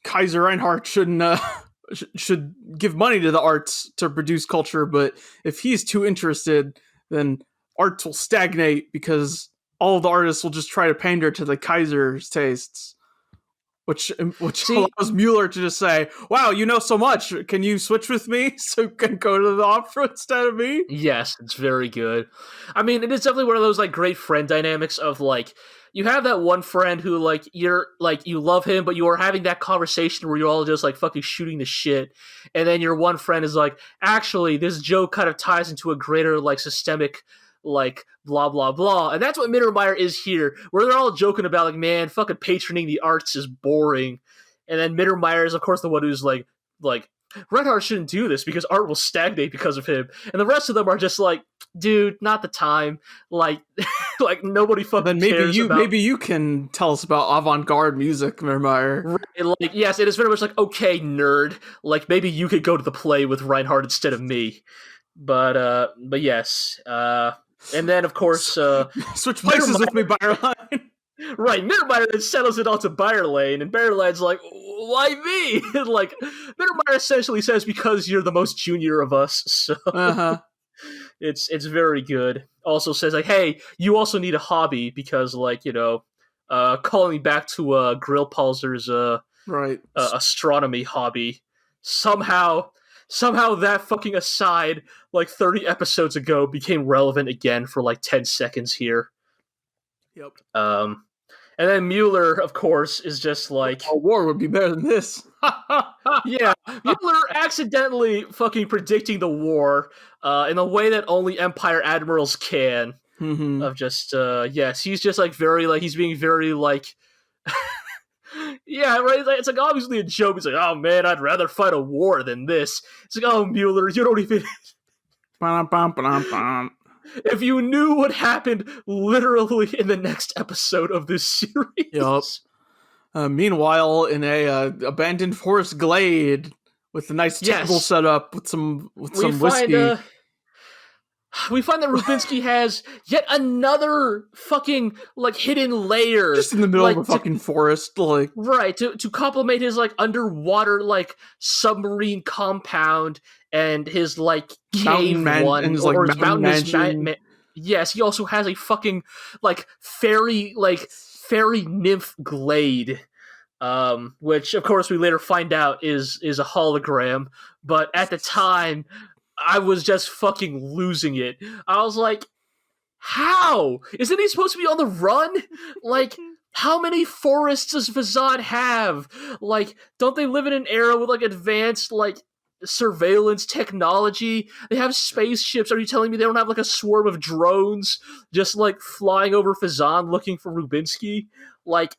Kaiser Reinhardt should give money to the arts to produce culture, but if he's too interested, then arts will stagnate because all the artists will just try to pander to the Kaiser's tastes, which allows Mueller to just say, wow, you know so much. Can you switch with me so you can go to the opera instead of me? Yes, it's very good. I mean, it is definitely one of those like great friend dynamics of like, you have that one friend who like, you're like, you love him, but you are having that conversation where you're all just like fucking shooting the shit. And then your one friend is like, actually, this joke kind of ties into a greater like systemic like blah blah blah, and that's what Mittermeyer is here, where they're all joking about like, man, fucking patroning the arts is boring, and then Mittermeyer is of course the one who's like Reinhard shouldn't do this because art will stagnate because of him, and the rest of them are just like, dude, not the time, like like nobody fucking cares about. Maybe you can tell us about avant-garde music, Mittermeyer. Right, like, yes, it is very much like, okay, nerd, like maybe you could go to the play with Reinhard instead of me, but yes, and then, of course, switch places with me, Bayerlein. Right, Mittermeyer then settles it onto Bayerlein, and Bayerlein's like, why me? And like, Mittermeyer essentially says, because you're the most junior of us, so it's very good. Also says, like, hey, you also need a hobby, because, like, you know, calling back to Grillpalzer's astronomy hobby, somehow that fucking aside, like 30 episodes ago, became relevant again for like 10 seconds here. Yep. And then Mueller, of course, is just like, a war would be better than this. Yeah, Mueller accidentally fucking predicting the war in a way that only Empire admirals can. Mm-hmm. Of just, yes, he's just like very, like, he's being very like, yeah, right. It's like obviously a joke. He's like, "Oh man, I'd rather fight a war than this." It's like, "Oh Mueller, you don't even." If you knew what happened literally in the next episode of this series. Yup. Meanwhile, in a abandoned forest glade with a nice table set up with some whiskey. We find that Rubinsky has yet another fucking, like, hidden layer. Just in the middle of a fucking forest, like. Right, to complement his, like, underwater, like, submarine compound and his, like, cave one. And his, like, mountain mansion. Yes, he also has a fucking, like, fairy nymph glade. which of course we later find out is a hologram. But at the time, I was just fucking losing it. I was like, how? Isn't he supposed to be on the run? Like, how many forests does Vazan have? Like, don't they live in an era with, like, advanced, like, surveillance technology? They have spaceships. Are you telling me they don't have, like, a swarm of drones just, like, flying over Vazan looking for Rubinsky? Like,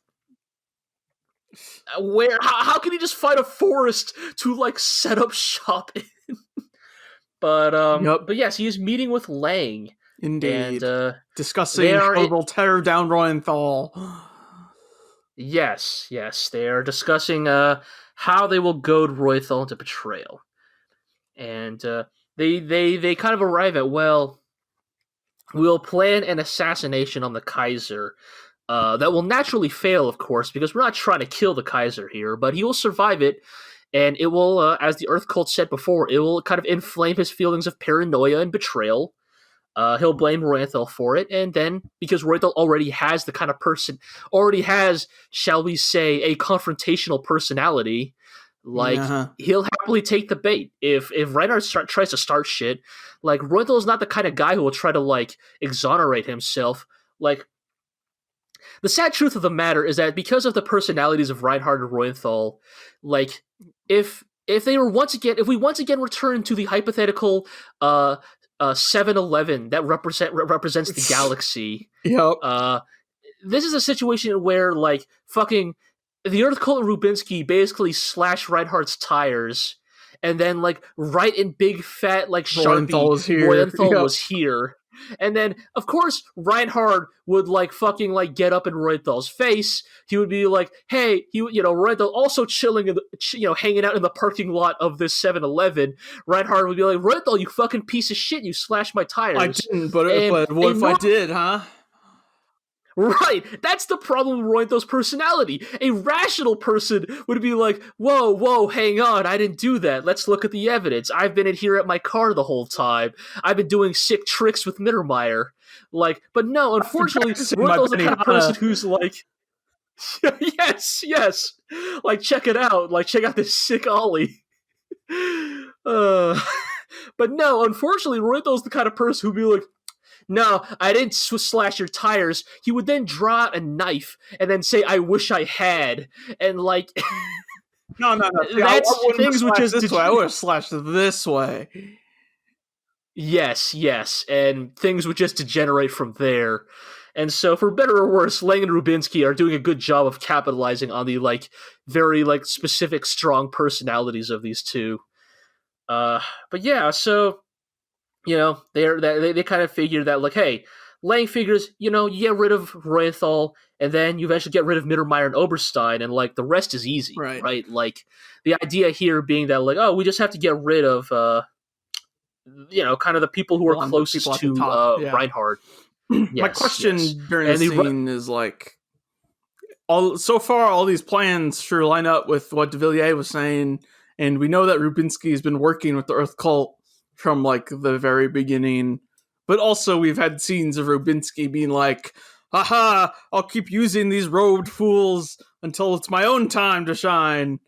how can he just find a forest to, like, set up shop in? But yes, he is meeting with Lang. Indeed. And, discussing how they'll tear down Reuenthal. Yes, they are discussing how they will goad Reuenthal into betrayal. And they kind of arrive at, well, we'll plan an assassination on the Kaiser that will naturally fail, of course, because we're not trying to kill the Kaiser here, but he will survive it, and it will, as the Earth Cult said before, it will kind of inflame his feelings of paranoia and betrayal. He'll blame Reuenthal for it, and then, because Reuenthal already has the kind of person, shall we say, a confrontational personality, like, he'll happily take the bait. If Reinhard tries to start shit, like, Reuenthal is not the kind of guy who will try to, like, exonerate himself. Like, the sad truth of the matter is that because of the personalities of Reinhard and Reuenthal, like, if we once again return to the hypothetical 7-Eleven that represents the galaxy. Yep. This is a situation where, like, fucking the Earth Cult and Rubinsky basically slash Reinhardt's tires, and then, like, right in big fat, like, Sharpie, Reuenthal was here. And then, of course, Reinhard would, like, fucking, like, get up in Reuenthal's face. He would be like, hey, Reuenthal also chilling, hanging out in the parking lot of this 7-Eleven. Reinhard would be like, Reuenthal, you fucking piece of shit, you slashed my tires. I didn't, but what if I did, huh? Right, that's the problem with Reuenthal's personality. A rational person would be like, whoa, hang on, I didn't do that. Let's look at the evidence. I've been in here at my car the whole time. I've been doing sick tricks with Mittermeyer. Like, but no, unfortunately, Reuenthal's the kind of person who's like, yes, like, check it out. Like, check out this sick ollie. But no, unfortunately, Reuenthal's the kind of person who'd be like, no, I didn't slash your tires. He would then draw out a knife and then say, I wish I had. And, like... No. See, things would just... This way. I would have slashed this way. Yes. And things would just degenerate from there. And so, for better or worse, Lang and Rubinsky are doing a good job of capitalizing on the, like, very, like, specific, strong personalities of these two. But yeah, so... they kind of figure that, like, hey, Lang figures, you get rid of Reuenthal, and then you eventually get rid of Mittermeyer and Oberstein, and, like, the rest is easy, right? Like, the idea here being that, like, oh, we just have to get rid of, kind of the people who are closest to Reinhard. My question during the scene is, like, so far all these plans sure line up with what de Villiers was saying, and we know that Rubinsky has been working with the Earth Cult from, like, the very beginning. But also we've had scenes of Rubinsky being like, haha, I'll keep using these robed fools until it's my own time to shine.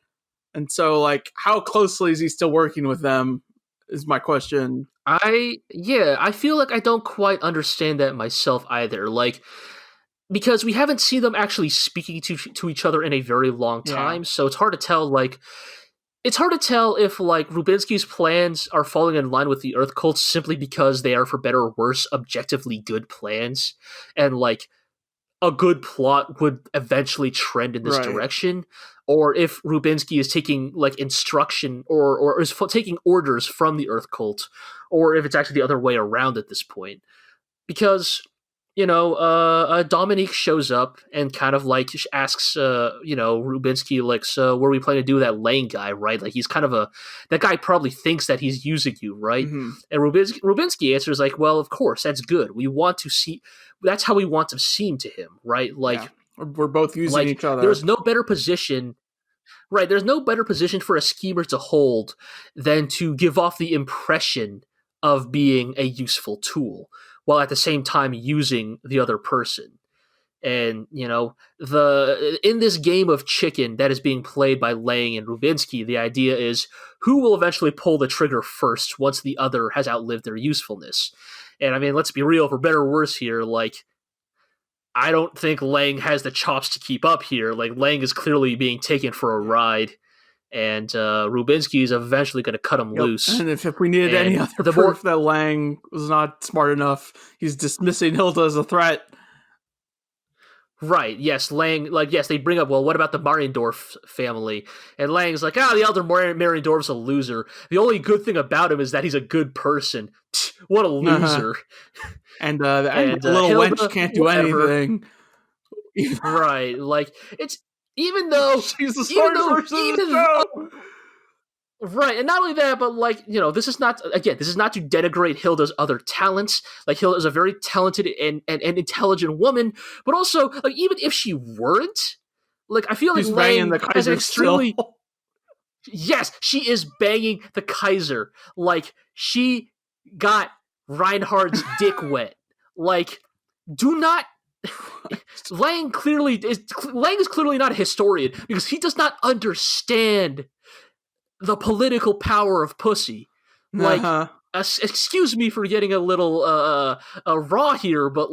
And so, like, how closely is he still working with them is my question. I feel like I don't quite understand that myself either. Like, because we haven't seen them actually speaking to each other in a very long time, so it's hard to tell, like... It's hard to tell if, like, Rubinsky's plans are falling in line with the Earth Cult simply because they are, for better or worse, objectively good plans, and, like, a good plot would eventually trend in this direction, or if Rubinsky is taking, like, instruction or is taking orders from the Earth Cult, or if it's actually the other way around at this point. Because... Dominique shows up and kind of, like, asks, Rubinsky, like, so what are we planning to do with that Lang guy, right? Like, he's kind of that guy probably thinks that he's using you, right? Mm-hmm. And Rubinsky answers, like, well, of course, that's good. That's how we want to seem to him, right? Like, we're both using each other. There's no better position. Right, there's no better position for a schemer to hold than to give off the impression of being a useful tool, while at the same time using the other person. And, in this game of chicken that is being played by Lang and Rubinsky, the idea is who will eventually pull the trigger first once the other has outlived their usefulness. And I mean, let's be real, for better or worse here, I don't think Lang has the chops to keep up here. Lang is clearly being taken for a ride, and Rubinsky is eventually going to cut him loose. And if we needed any other proof that Lang was not smart enough, he's dismissing Hilda as a threat. Right, yes, Lang, yes, they bring up, well, what about the Mariendorf family? And Lang's like, the elder Mariendorf's a loser. The only good thing about him is that he's a good person. What a loser. And the little Hilda, wench can't do anything. Right, it's, even though... She's the smartest person in the show! Right, and not only that, but this is not to denigrate Hilda's other talents. Hilda is a very talented and intelligent woman, but also, even if she weren't, I feel she's Lang the has an extremely... still. Yes, she is banging the Kaiser. She got Reinhard's dick wet. Do not... Lang is clearly not a historian, because he does not understand the political power of pussy. Excuse me for getting a little raw here, but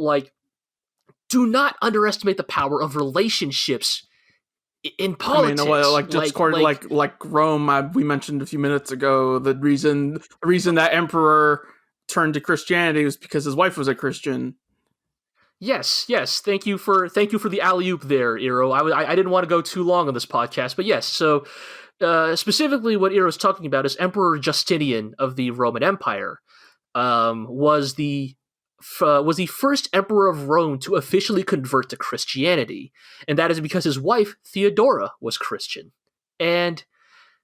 do not underestimate the power of relationships in politics. Like Rome, we mentioned a few minutes ago, the reason that emperor turned to Christianity was because his wife was a Christian. Yes. Thank you for the alley-oop there, Iro. I didn't want to go too long on this podcast, but yes. So specifically, what Iro's talking about is Emperor Justinian of the Roman Empire was the first emperor of Rome to officially convert to Christianity, and that is because his wife Theodora was Christian. And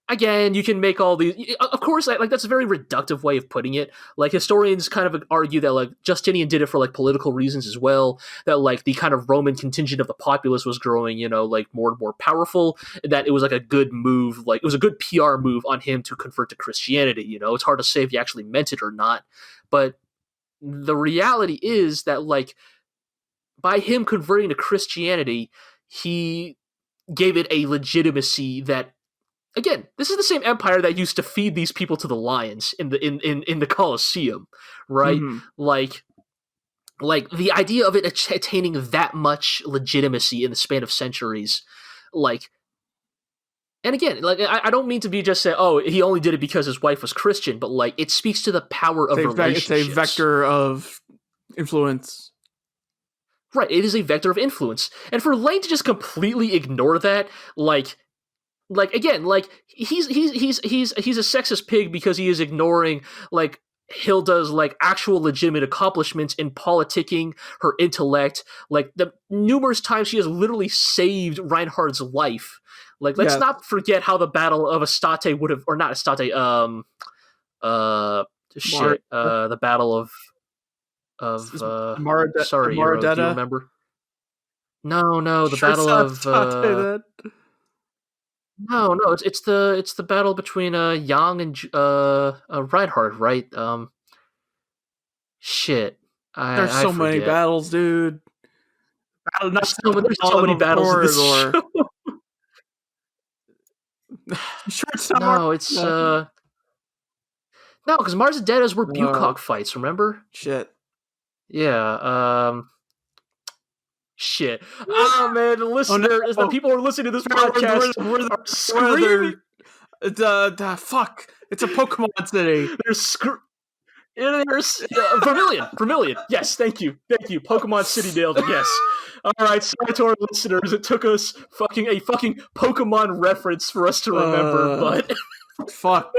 again, you can make all these... Of course, that's a very reductive way of putting it. Historians kind of argue that, Justinian did it for, political reasons as well. That, the kind of Roman contingent of the populace was growing, more and more powerful. That it was, a good move. It was a good PR move on him to convert to Christianity, It's hard to say if he actually meant it or not. But the reality is that, by him converting to Christianity, he gave it a legitimacy that... Again, this is the same empire that used to feed these people to the lions in the Colosseum, right? Mm-hmm. The idea of it attaining that much legitimacy in the span of centuries, and again, I don't mean to be just say, oh, he only did it because his wife was Christian, but it speaks to the power of relationships. It's a vector of influence. Right, it is a vector of influence, and for Lang to just completely ignore that, again, he's a sexist pig because he is ignoring Hilda's actual legitimate accomplishments in politicking, her intellect, the numerous times she has literally saved Reinhard's life. Let's not forget how the Battle of Astate would have, or not Astate, the Battle of sorry, Iro, do you remember? No, the Battle of No, it's the battle between Yang and Reinhard, right? Shit. There's so many battles, dude. There's so many battles in this show. Sure, it's not. No, it's no, because Mars and Deada's were Bucock fights. Remember? Shit. Yeah. Shit. Oh man, the listeners, the people who are listening to this podcast are screaming. Fuck. It's a Pokemon city. There's Vermilion. Yes, thank you. Pokemon City nailed it. Yes. All right, sorry to our listeners. It took us a fucking Pokemon reference for us to remember, but fuck.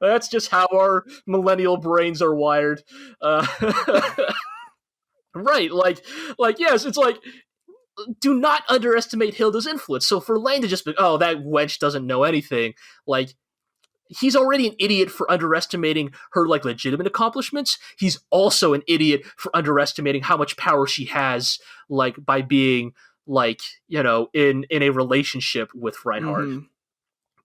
That's just how our millennial brains are wired. Right, yes, it's do not underestimate Hilda's influence. So for Lang to just be, oh, that wench doesn't know anything, he's already an idiot for underestimating her legitimate accomplishments. He's also an idiot for underestimating how much power she has, by being in a relationship with Reinhard. Mm-hmm.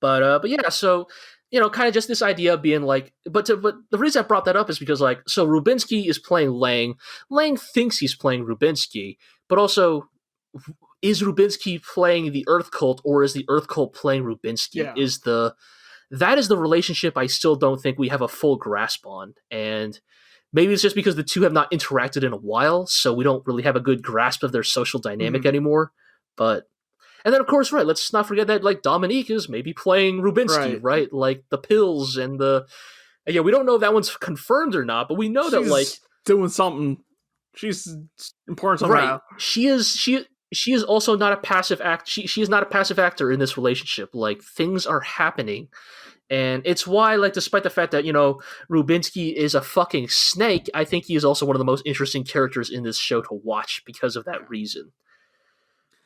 But yeah, so kind of just this idea of being but the reason I brought that up is because so Rubinsky is playing Lang. Lang thinks he's playing Rubinsky, but also is Rubinsky playing the Earth Cult, or is the Earth Cult playing Rubinsky? Yeah. That is the relationship I still don't think we have a full grasp on. And maybe it's just because the two have not interacted in a while, so we don't really have a good grasp of their social dynamic anymore. But and then of course, right, let's not forget that like Dominique is maybe playing Rubinsky, right? Like the pills and the we don't know if that one's confirmed or not, but we know that like doing something. She's important somehow. Right. She is also not a passive act. She is not a passive actor in this relationship. Like things are happening. And it's why, like, despite the fact that, Rubinsky is a fucking snake, I think he is also one of the most interesting characters in this show to watch because of that reason.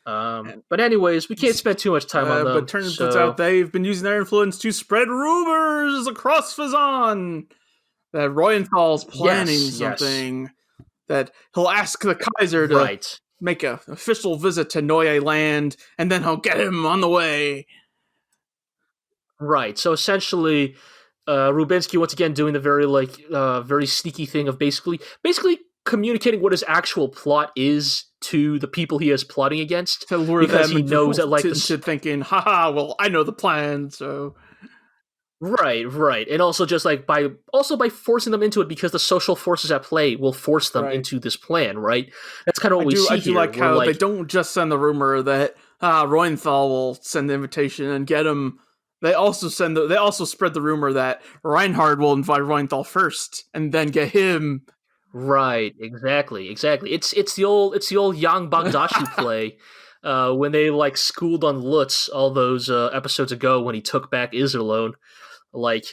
But anyways, we can't spend too much time on them. But turns out they've been using their influence to spread rumors across Fazan that Reuenthal's planning something. Yes. That he'll ask the Kaiser to make an official visit to Neue Land, and then he'll get him on the way. Right. So essentially, Rubinsky once again doing the very sneaky thing of basically communicating what his actual plot is to the people he is plotting against, to lure because them he knows that like to thinking, haha, well, I know the plan, so. Right, and also just like by forcing them into it, because the social forces at play will force them into this plan, right? That's kind of what we see here. I do like how they don't just send the rumor that Reuenthal will send the invitation and get him. They also spread the rumor that Reinhard will invite Reuenthal first and then get him. Right, exactly. It's the old Yang Bagdashi play. When they like schooled on Lutz all those episodes ago when he took back Iserlohn. Like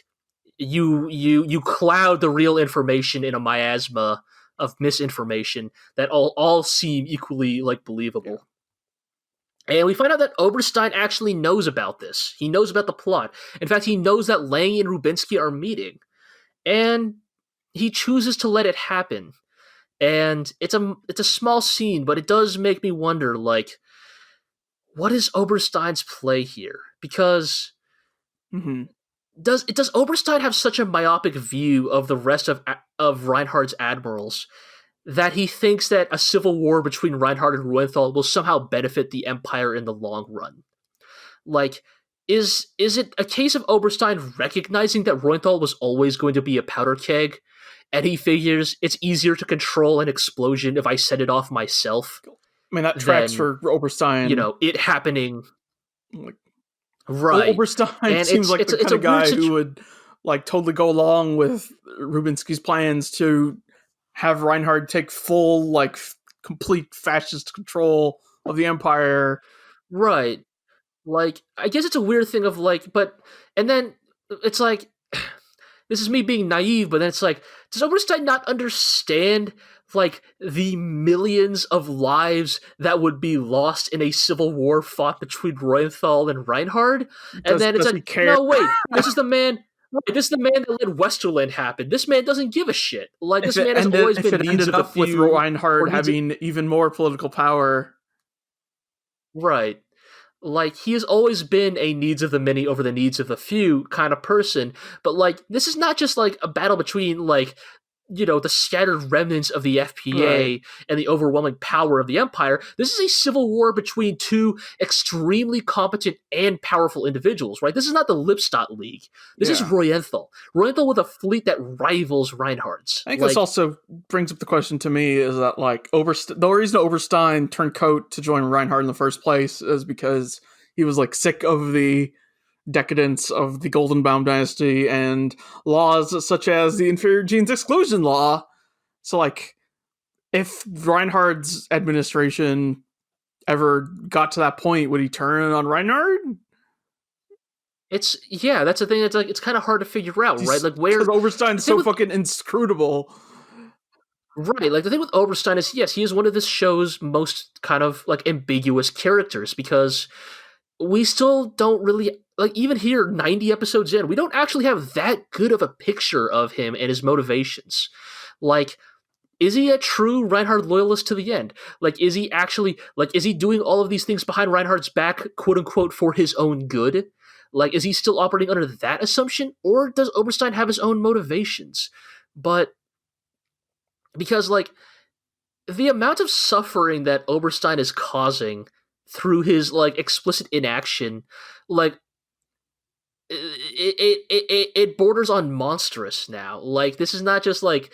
you cloud the real information in a miasma of misinformation that all seem equally like believable. And we find out that Oberstein actually knows about this. He knows about the plot. In fact, he knows that Lange and Rubinsky are meeting. And he chooses to let it happen. And it's a small scene, but it does make me wonder, like, what is Oberstein's play here? Because does Oberstein have such a myopic view of the rest of Reinhard's admirals that he thinks that a civil war between Reinhard and Reuenthal will somehow benefit the Empire in the long run? Like, is it a case of Oberstein recognizing that Reuenthal was always going to be a powder keg, and he figures it's easier to control an explosion if I set it off myself? I mean, that tracks for Oberstein. It happening. Right. Oberstein seems like the kind of guy who would like totally go along with Rubinsky's plans to have Reinhard take full, like, complete fascist control of the Empire. Right. Like, I guess it's a weird thing of like, and then it's like, this is me being naive, but then it's like, does Oberstein not understand like the millions of lives that would be lost in a civil war fought between Reuenthal and Reinhard? And then it's like, no, wait, this is the man that let Westerland happen. This man doesn't give a shit. Like, this man has always been needs of the few, with Reinhard having even more political power. Right. Like, he has always been a needs of the many over the needs of the few kind of person. But, like, this is not just, like, a battle between, like, the scattered remnants of the FPA and the overwhelming power of the Empire. This is a civil war between two extremely competent and powerful individuals, right? This is not the Lipstadt League. This is Reuenthal. Reuenthal with a fleet that rivals Reinhard's. I think this also brings up the question to me is that, like, the reason Oberstein turned coat to join Reinhard in the first place is because he was, like, sick of the decadence of the Goldenbaum dynasty and laws such as the inferior genes exclusion law. So, like, if Reinhard's administration ever got to that point, would he turn on Reinhard? That's the thing. That's like, it's kind of hard to figure out, right? Like, where Oberstein's so fucking inscrutable. Right, like the thing with Oberstein is, yes, he is one of this show's most kind of like ambiguous characters, because we still don't really, like, even here 90 episodes in, we don't actually have that good of a picture of him and his motivations. Like, is he a true Reinhard loyalist to the end? Like, is he actually, like, is he doing all of these things behind Reinhard's back, quote unquote, for his own good? Like, is he still operating under that assumption? Or does Oberstein have his own motivations? But because, like, the amount of suffering that Oberstein is causing through his like explicit inaction, like it borders on monstrous now. Like this is not just like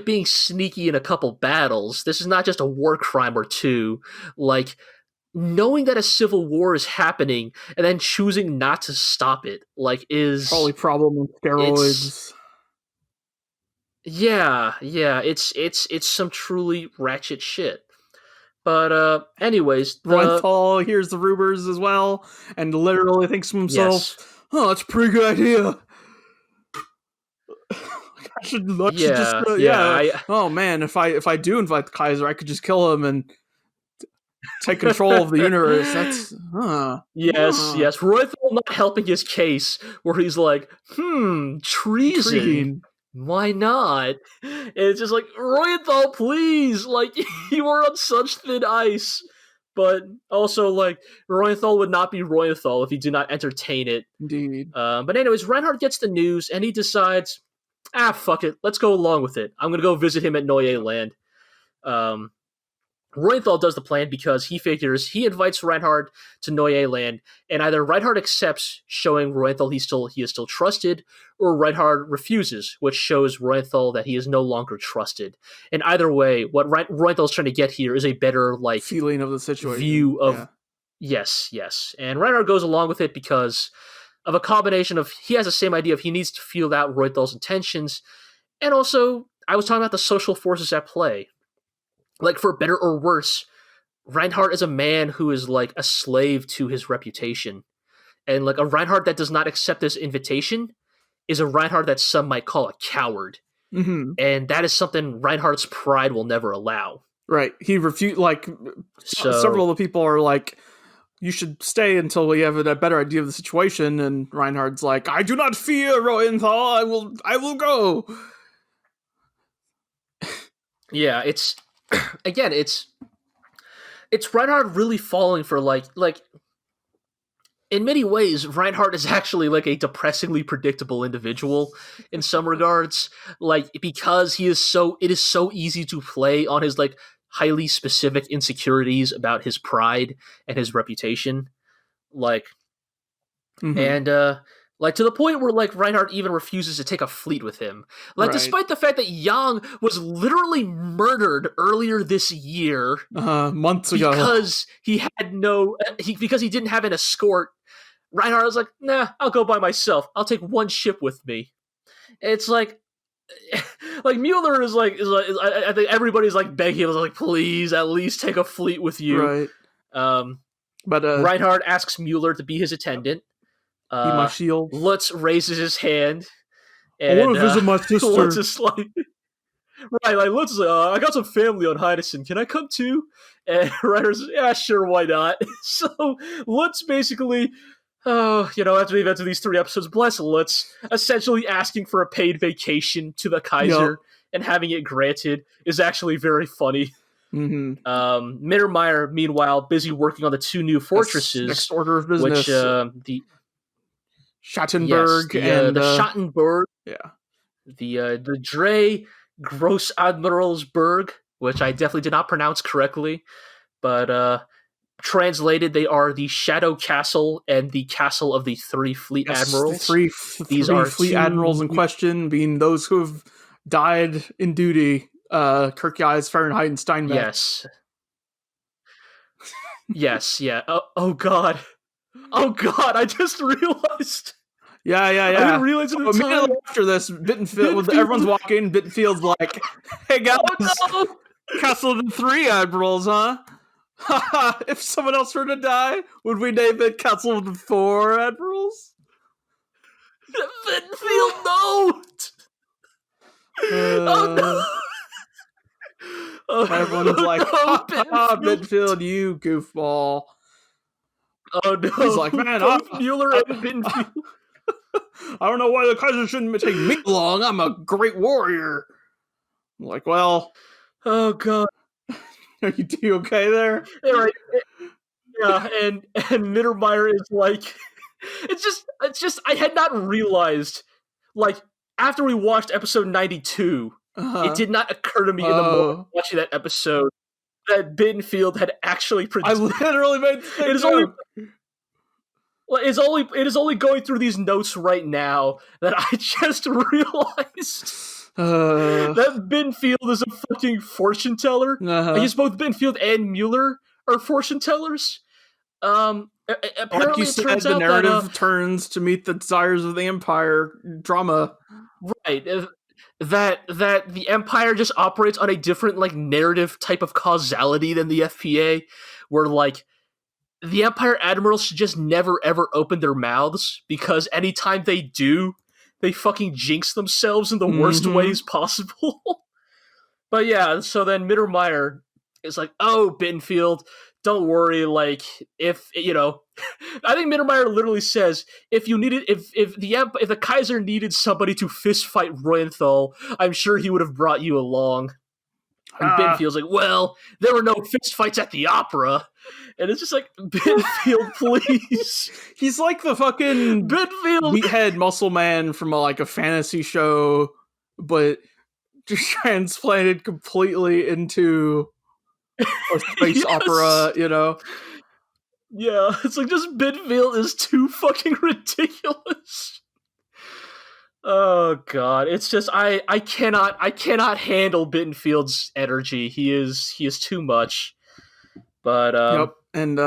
being sneaky in a couple battles. This is not just a war crime or two. Like knowing that a civil war is happening and then choosing not to stop it, like is probably problem with steroids. Yeah, it's some truly ratchet shit. But anyways, Reuenthal hears the rumors as well, and literally thinks to himself, "Oh, that's a pretty good idea. I should just oh man, if I do invite the Kaiser, I could just kill him and take control of the universe. That's yes. Reuenthal not helping his case, where he's like, treason. Why not? And it's just like, Reuenthal, please! Like, you are on such thin ice. But also, like, Reuenthal would not be Reuenthal if he did not entertain it. Indeed. But anyways, Reinhard gets the news, and he decides, fuck it, let's go along with it. I'm gonna go visit him at Neue Land. Reuenthal does the plan because he figures he invites Reinhard to Neue Land, and either Reinhard accepts, showing Reuenthal he is still trusted, or Reinhard refuses, which shows Reuenthal that he is no longer trusted. And either way, what Reuenthal's trying to get here is a better like feeling of the situation, view of yes. And Reinhard goes along with it because of a combination of he has the same idea of he needs to feel out Reuenthal's intentions, and also I was talking about the social forces at play. Like, for better or worse, Reinhard is a man who is, like, a slave to his reputation. And, like, a Reinhard that does not accept this invitation is a Reinhard that some might call a coward. Mm-hmm. And that is something Reinhard's pride will never allow. Right. He refused, like, several of the people are like, you should stay until we have a better idea of the situation. And Reinhard's like, I do not fear Reuenthal. I will go. Yeah, it's... Again, it's Reinhard really falling for like in many ways Reinhard is actually like a depressingly predictable individual in some regards, like because it is so easy to play on his like highly specific insecurities about his pride and his reputation, like and like, to the point where, like, Reinhard even refuses to take a fleet with him. Like, despite the fact that Yang was literally murdered earlier this year. Months ago. Because he had because he didn't have an escort, Reinhard was like, nah, I'll go by myself. I'll take one ship with me. It's like... like, Mueller is like I think everybody's, like, begging him, like, please, at least take a fleet with you. Right. But Reinhard asks Mueller to be his attendant. Be my shield. Lutz raises his hand. And, I want to visit my sister. Lutz is like, right, like Lutz is like, I got some family on Heidelberg. Can I come too? And Reinhard says, yeah, sure, why not? So Lutz basically, after these 3 episodes, bless Lutz, essentially asking for a paid vacation to the Kaiser and having it granted is actually very funny. Mm-hmm. Mittermeyer, meanwhile, busy working on the 2 new fortresses. Next order of business. Which, the Schattenberg and the Schattenberg, the Drei Großadmiralsburg, which I definitely did not pronounce correctly, but translated, they are the Shadow Castle and the Castle of the 3 Fleet Admirals. These are fleet admirals in question, being those who have died in duty. Kirkeyes, Fahrenheit, and Steinbeck. Yes, yeah. Oh God. Oh God, I just realized. Yeah. I didn't realize it at the time. After this, Bittenfeld, everyone's walking, Bittenfeld's like, hey guys, Castle of the 3 Admirals, huh? If someone else were to die, would we name it Castle of the 4 Admirals? Bittenfeld, no! Oh no! Everyone's like, Bittenfeld, you goofball. Oh no! He's like, man, Mueller and Bittenfeld. I don't know why the Kaiser shouldn't take me along. I'm a great warrior. I'm like, well, oh God, are you okay there? Yeah, right. Yeah, and Mittermeyer is like, it's just I had not realized, like, after we watched episode 92, It did not occur to me in the moment watching that episode that Bittenfeld had actually I literally made the same joke. Well, it is only going through these notes right now that I just realized that Bittenfeld is a fucking fortune teller. I guess both Bittenfeld and Mueller are fortune tellers. Apparently, like you said, the narrative turns to meet the desires of the Empire drama. Right. That the Empire just operates on a different like narrative type of causality than the FPA, where like the Empire admirals should just never ever open their mouths, because anytime they do, they fucking jinx themselves in the worst ways possible. But yeah, so then Mittermeyer is like, "Oh, Bittenfeld, don't worry. Like, if you know, I think Mittermeyer literally says, if the Kaiser needed somebody to fist fight Reuenthal, I'm sure he would have brought you along." And Bittenfeld's like, "Well, there were no fist fights at the opera." And it's just like, Bittenfeld, please. He's like the fucking Bittenfeld meathead muscle man from a fantasy show, but just transplanted completely into a space opera, you know? Yeah, it's like, just Bittenfeld is too fucking ridiculous. Oh god, it's just I cannot handle Bittenfeld's energy. He is too much. But yep, and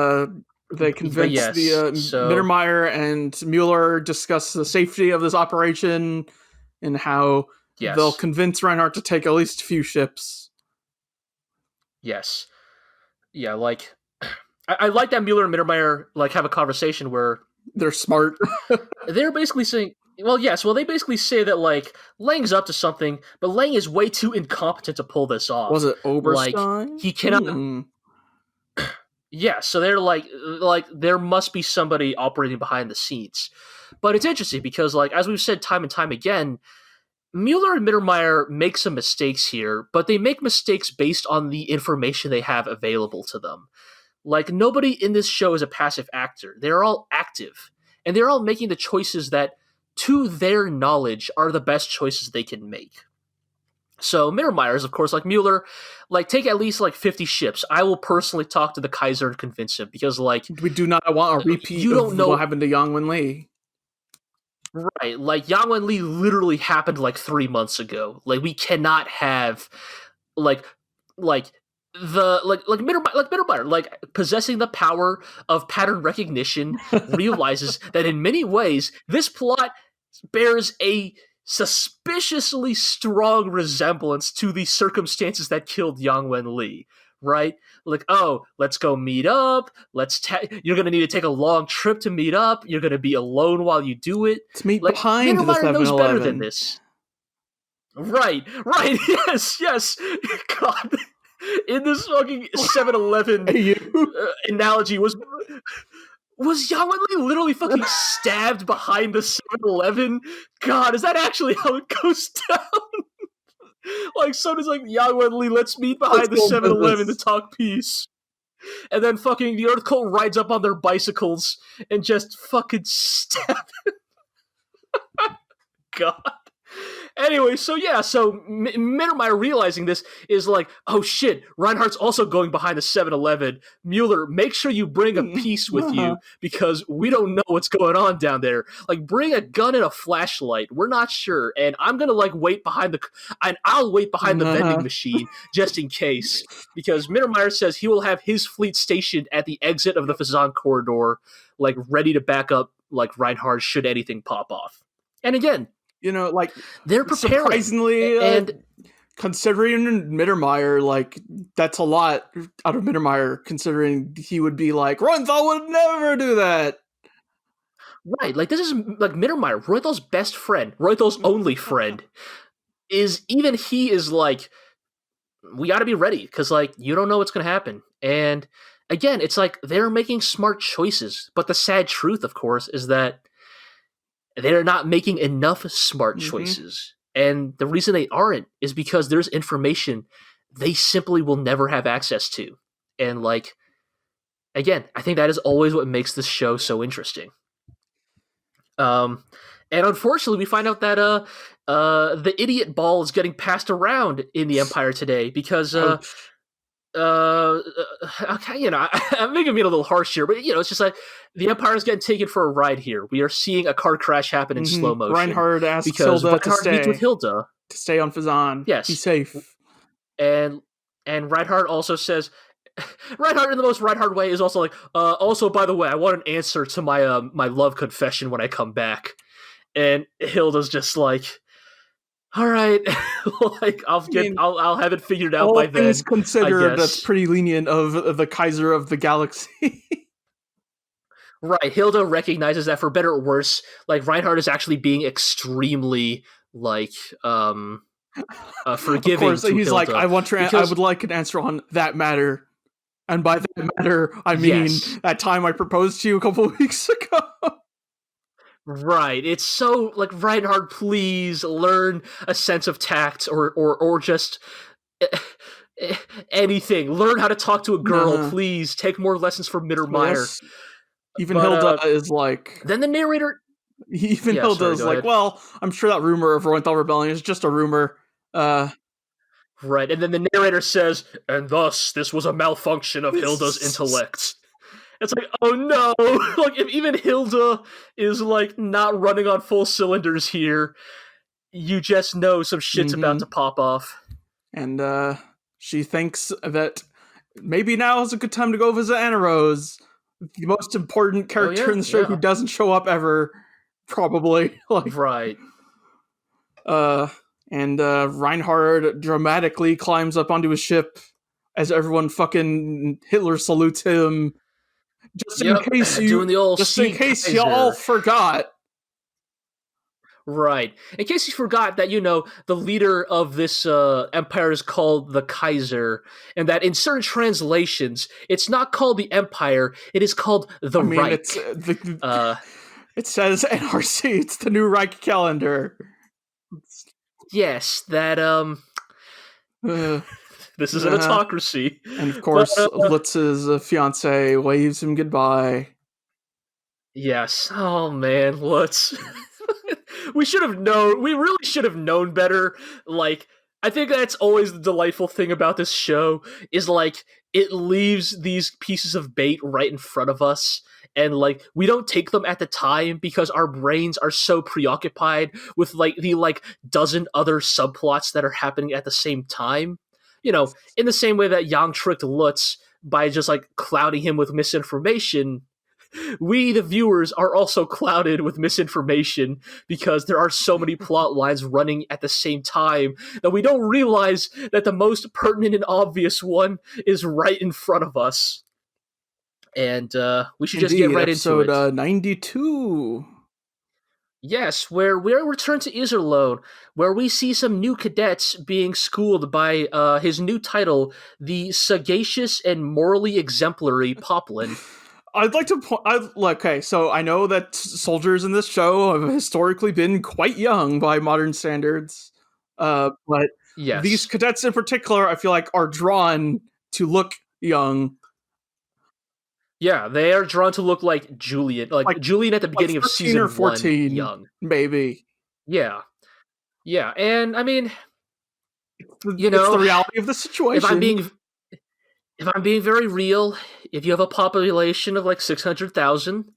they convince Mittermeyer and Mueller discuss the safety of this operation and how they'll convince Reinhard to take at least a few ships. Yes. Yeah, like I like that Mueller and Mittermeyer like have a conversation where they're smart. They're basically saying, they basically say that like Lang's up to something, but Lang is way too incompetent to pull this off. Was it Oberstein? Like he cannot. Yeah, so they're like there must be somebody operating behind the scenes. But it's interesting because, like, as we've said time and time again, Mueller and Mittermeyer make some mistakes here, but they make mistakes based on the information they have available to them. Like, nobody in this show is a passive actor. They're all active, and they're all making the choices that, to their knowledge, are the best choices they can make. So Mittermeyer is, of course, like Mueller, like, take at least, like, 50 ships. I will personally talk to the Kaiser and convince him, because, like... We do not want a repeat of what happened to Yang Wen-li. Right, like, Yang Wen-li literally happened, like, 3 months ago. Like, we cannot have, Mittermeyer, like, possessing the power of pattern recognition, realizes that in many ways, this plot bears a suspiciously strong resemblance to the circumstances that killed Yang Wen-li, right? Like, oh, let's go meet up. You're going to need to take a long trip to meet up. You're going to be alone while you do it. Let's meet behind the 7-Eleven. Knows better than this. Right, yes. God, in this fucking 7-Eleven analogy was Yang Wen-li literally fucking stabbed behind the 7-Eleven? God, is that actually how it goes down? Like, somebody's like, Yang Wen-li, let's meet behind the 7-Eleven to talk peace. And then fucking the Earth Cult rides up on their bicycles and just fucking stab him. God. Anyway, so Mittermeyer realizing this is like, oh shit, Reinhardt's also going behind the 7-Eleven. Mueller, make sure you bring a piece with you, because we don't know what's going on down there. Like, bring a gun and a flashlight. We're not sure, and I'm gonna wait behind I'll wait behind the vending machine just in case, because Mittermeyer says he will have his fleet stationed at the exit of the Fazan corridor, like ready to back up like Reinhardt should anything pop off. And again, they're preparing. Surprisingly, and considering Mittermeyer, that's a lot out of Mittermeyer, considering he would be like, Reuenthal would never do that. Right, this is, Mittermeyer, Reuenthal's best friend, Reuenthal's only friend, he is like, we gotta be ready, because, you don't know what's gonna happen. And, again, it's they're making smart choices, but the sad truth, of course, is that they're not making enough smart choices. And the reason they aren't is because there's information they simply will never have access to. And, again, I think that is always what makes this show so interesting. And unfortunately, we find out that the idiot ball is getting passed around in the Empire today because okay, you know, I'm making it a little harsh here, but you know, it's just like the Empire is getting taken for a ride here. We are seeing a car crash happen in slow motion. Reinhard asks because Hilda Reinhard meets with Hilda to stay on Fazan. Yes, be safe. And Reinhard also says, Reinhard in the most Reinhard way is also like, also by the way, I want an answer to my my love confession when I come back. And Hilda's just like, all right, like I'll have it figured out by then. All things considered, that's pretty lenient of the Kaiser of the galaxy. Right, Hilda recognizes that for better or worse, like Reinhard is actually being extremely like forgiving. Of course, he's Hilda like, I would like an answer on that matter, and by that matter, I mean that time I proposed to you a couple of weeks ago. Right, it's so like, Reinhard, please learn a sense of tact, or just anything. Learn how to talk to a girl, please. Take more lessons from Mittermeyer. Yes. Even Hilda is like. Then the narrator. Even Hilda is like, well, I'm sure that rumor of Reuenthal rebellion is just a rumor. Right, and then the narrator says, and thus this was a malfunction of Hilda's intellect. It's like, oh no! Like, if even Hilda is like not running on full cylinders here, you just know some shit's about to pop off. And she thinks that maybe now is a good time to go visit Anna Rose, the most important character in the show who doesn't show up ever, probably. Like, right. And Reinhard dramatically climbs up onto his ship as everyone fucking Hitler salutes him. Just in case you all forgot. Right. In case you forgot that, you know, the leader of this empire is called the Kaiser, and that in certain translations, it's not called the Empire, it is called the Reich. It says NRC, it's the new Reich calendar. Yes, that, this is an autocracy. And of course, Lutz's fiancé waves him goodbye. Yes. Oh man, Lutz. We really should have known better. Like, I think that's always the delightful thing about this show, is like, it leaves these pieces of bait right in front of us, and like, we don't take them at the time because our brains are so preoccupied with like the like dozen other subplots that are happening at the same time. You know, in the same way that Yang tricked Lutz by just like clouding him with misinformation, we, the viewers, are also clouded with misinformation because there are so many plot lines running at the same time that we don't realize that the most pertinent and obvious one is right in front of us. And we should just get right into it. Episode 92. Yes, where we're returned to Iserlohn, where we see some new cadets being schooled by his new title, the sagacious and morally exemplary Poplin. I'd like to okay, so I know that soldiers in this show have historically been quite young by modern standards, but these cadets in particular, I feel like, are drawn to look young. Yeah, they are drawn to look like Julian, like Julian at the beginning of season 13 or 14, 1, young. Maybe. Yeah, and I mean, you know, it's the reality of the situation. If I'm being very real, if you have a population of like 600,000,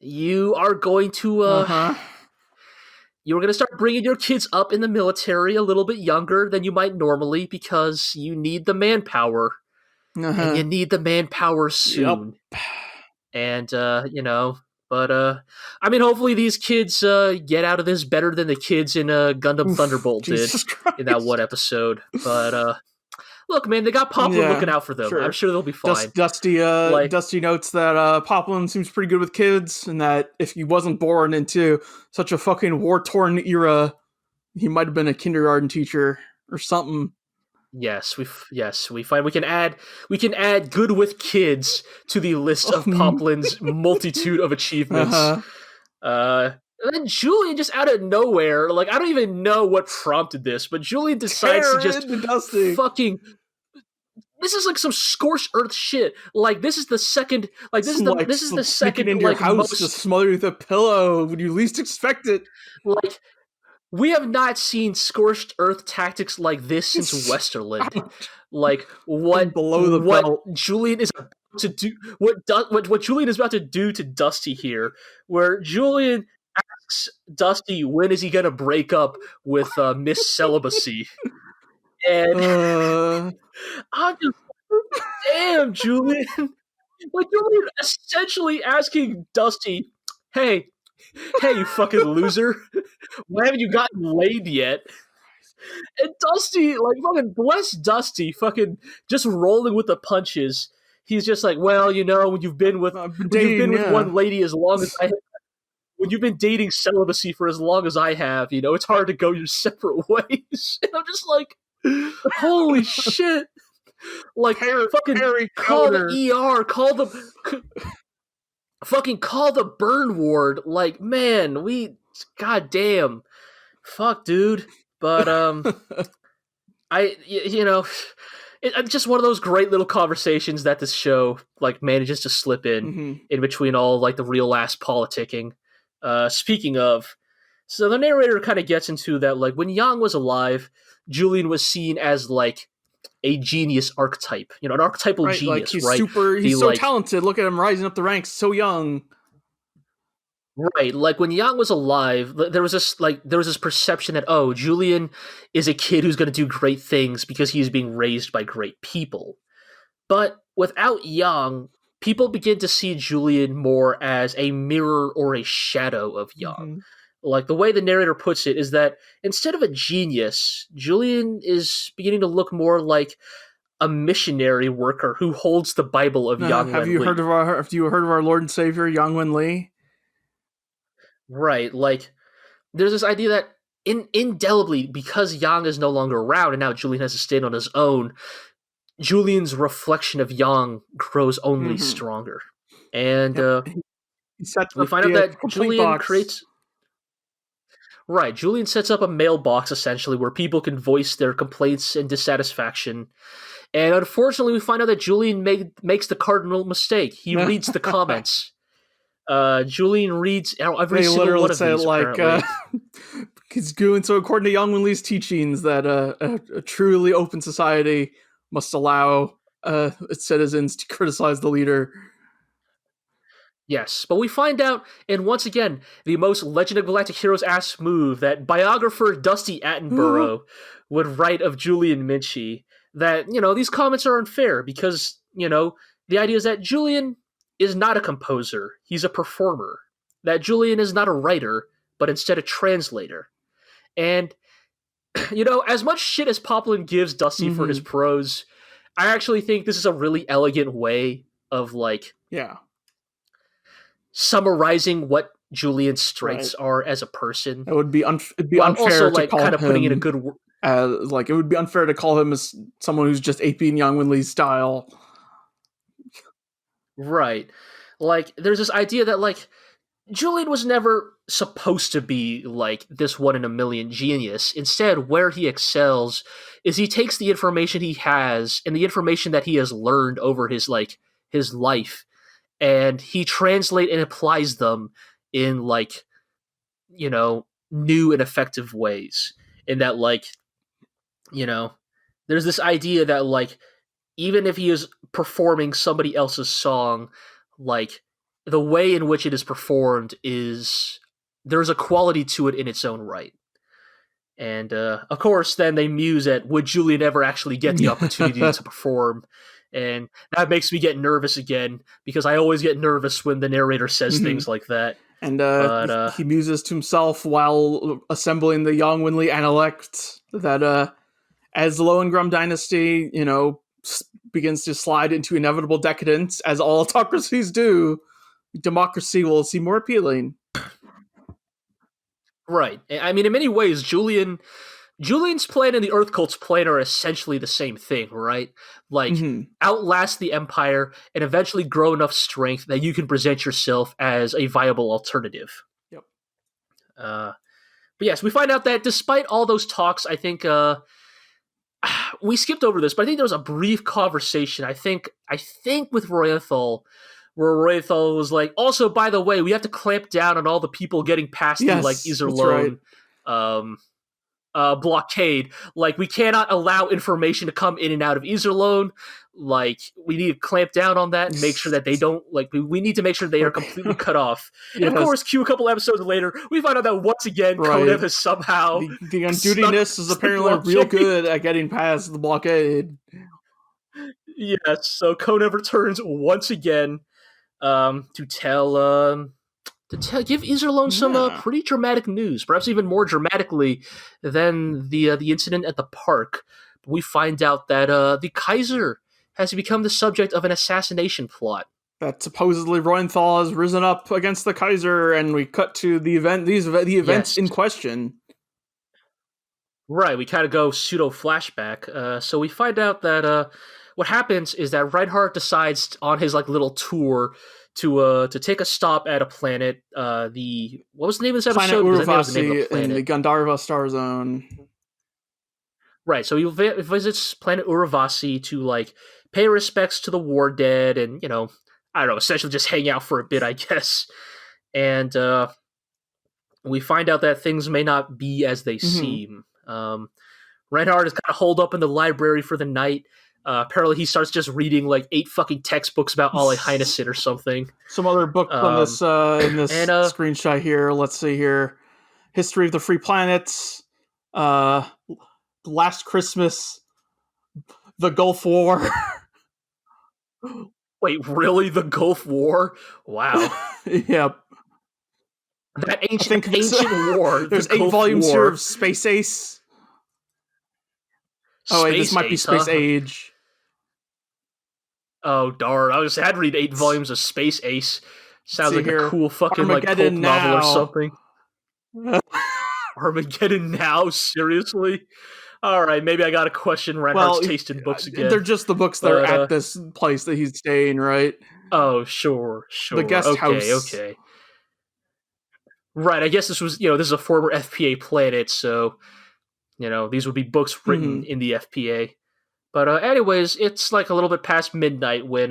you are going to you're going to start bringing your kids up in the military a little bit younger than you might normally because you need the manpower. And you need the manpower soon. Yep. And, you know, but, I mean, hopefully these kids get out of this better than the kids in Gundam Thunderbolt did in that one episode. But, look, man, they got Poplin looking out for them. Sure. I'm sure they'll be fine. Dusty notes that Poplin seems pretty good with kids, and that if he wasn't born into such a fucking war-torn era, he might have been a kindergarten teacher or something. Yes, we find we can add good with kids to the list of Poplin's multitude of achievements. And then Julian, just out of nowhere, like, I don't even know what prompted this, but Julian decides to just fucking. This is like some scorched earth shit. Like, this is the second. Like, this is the second. Into your house, just smother you with a pillow when you least expect it. Like, we have not seen scorched earth tactics like this since Westerland. Like what below the belt. Julian is about to do, what Julian is about to do to Dusty here, where Julian asks Dusty when is he gonna break up with Miss Celibacy, and I'm just damn Julian, like Julian essentially asking Dusty, hey, you fucking loser, why haven't you gotten laid yet? And Dusty, like, fucking bless Dusty, fucking just rolling with the punches. He's just like, well, you know, when you've been with one lady as long as I have, when you've been dating celibacy for as long as I have, you know, it's hard to go your separate ways. And I'm just like, holy shit. Like, fucking call the ER, fucking call the burn ward. Like, man, goddamn. Fuck, dude. But, it's just one of those great little conversations that this show, like, manages to slip in between all, like, the real ass politicking. Speaking of, so the narrator kind of gets into that, like, when Yang was alive, Julian was seen as, like, a genius archetype. You know, an archetypal genius, like he's right? He's so talented. Look at him rising up the ranks so young. Right, like when Yang was alive, there was this perception that, oh, Julian is a kid who's going to do great things because he's being raised by great people. But without Yang, people begin to see Julian more as a mirror or a shadow of Yang. Like the way the narrator puts it is that instead of a genius, Julian is beginning to look more like a missionary worker who holds the Bible of Yang Wen Li. Have you heard of our Lord and Savior Yang Wen Li? Right, like, there's this idea that indelibly, because Yang is no longer around and now Julian has to stand on his own, Julian's reflection of Yang grows only stronger. And we find out that Julian creates... Right, Julian sets up a mailbox, essentially, where people can voice their complaints and dissatisfaction. And unfortunately, we find out that Julian makes the cardinal mistake. He reads the comments. Julian reads every single one of these, like, he's going, so according to Yang Wen Li's teachings, that a truly open society must allow its citizens to criticize the leader. Yes, but we find out, and once again, the most Legend of Galactic Heroes ass move that biographer Dusty Attenborough would write of Julian Minchie, that, you know, these comments are unfair because, you know, the idea is that Julian is not a composer, he's a performer. That Julian is not a writer, but instead a translator. And, you know, as much shit as Poplin gives Dusty for his prose, I actually think this is a really elegant way of, like... Yeah. summarizing what Julian's strengths are as a person. It would be it'd be unfair also, to like, call kind of him, putting in a good like, it would be unfair to call him as someone who's just aping Yang Wen Li's style. Right. Like, there's this idea that, like, Julian was never supposed to be, like, this one-in-a-million genius. Instead, where he excels is he takes the information he has and the information that he has learned over his life, and he translates and applies them in, like, you know, new and effective ways. In that, like, you know, there's this idea that, like, even if he is performing somebody else's song, like, the way in which it is performed there's a quality to it in its own right. And, of course, then they muse at, would Julian ever actually get the opportunity to perform? And that makes me get nervous again, because I always get nervous when the narrator says things like that. And he muses to himself while assembling the Yang Wen Li Analect that as the Lohengrin dynasty, you know, begins to slide into inevitable decadence, as all autocracies do, democracy will seem more appealing. Right. I mean, in many ways, Julian's plan and the Earth Cult's plan are essentially the same thing, right? Like, outlast the Empire and eventually grow enough strength that you can present yourself as a viable alternative. Yep. But yes, we find out that despite all those talks, I think we skipped over this, but I think there was a brief conversation, I think with Reuenthal, where Reuenthal was like, also, by the way, we have to clamp down on all the people getting past you, like Iserlohn. blockade. Like, we cannot allow information to come in and out of Iserlohn. Like, we need to clamp down on that and make sure that they don't, like, we need to make sure they are completely cut off. And of course, cue a couple episodes later, we find out that once again, Konev has somehow... The on-dutiness is apparently real good at getting past the blockade. Yes, so Konev returns once again to give Iserlohn some pretty dramatic news, perhaps even more dramatically than the incident at the park. We find out that the Kaiser has become the subject of an assassination plot. That supposedly Reuenthal has risen up against the Kaiser, and we cut to the events in question. Right, we kind of go pseudo flashback. So we find out that what happens is that Reinhard decides on his like little tour to take a stop at a planet. What was the name of this episode? Planet Uruvasi in the Gandharva star zone. Right, so he visits planet Uruvasi to like pay respects to the war dead, and I don't know, essentially just hang out for a bit, I guess. And we find out that things may not be as they seem. Reinhard is kind of holed up in the library for the night. Apparently, he starts just reading like 8 fucking textbooks about Ole Heinesen or something. Some other book on this in this screenshot here. Let's see here: History of the Free Planets, Last Christmas, the Gulf War. Wait, really? The Gulf War? Wow. Yep. That ancient war. There's 8 volumes here of Space Ace. Oh, wait, this might be Space Age. Oh, darn. I had to read 8 volumes of Space Ace. Sounds like a cool fucking like pulp novel or something. Armageddon Now? Seriously? Alright, maybe I gotta question Reinhard's taste in books again. They're just the books that are at this place that he's staying, right? Oh, sure. The guest house. Okay. Right, I guess this is a former FPA planet, so, these would be books written in the FPA. But anyways, it's like a little bit past midnight when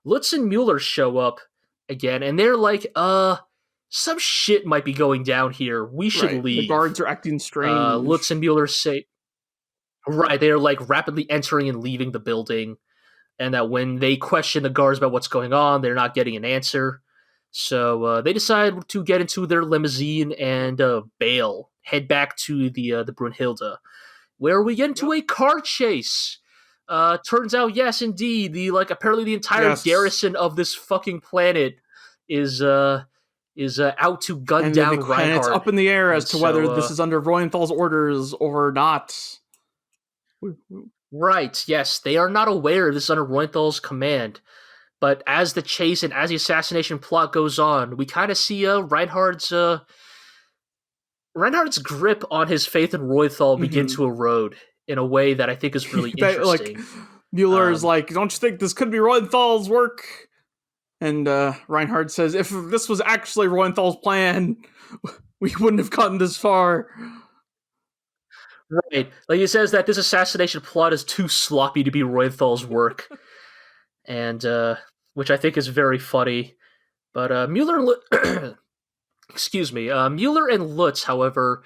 Lutz and Mueller show up again, and they're like, some shit might be going down here. We should leave. The guards are acting strange. Lutz and Mueller say... Right, they're like rapidly entering and leaving the building, and that when they question the guards about what's going on, they're not getting an answer. So they decide to get into their limousine and bail, head back to the Brunhilde, where we get into a car chase. Turns out, yes, indeed, apparently the entire garrison of this fucking planet is out to gun down Reinhard. And it's up in the air as to whether this is under Reuenthal's orders or not. Right, yes, they are not aware this is under Reuenthal's command. But as the chase and as the assassination plot goes on, we kind of see Reinhard's grip on his faith in Reuenthal begin to erode in a way that I think is really interesting. Mueller's like, don't you think this could be Reuenthal's work? And Reinhard says, if this was actually Reuenthal's plan, we wouldn't have gotten this far. Right. Like, he says that this assassination plot is too sloppy to be Reuenthal's work. And, which I think is very funny. But Mueller and Lutz, however,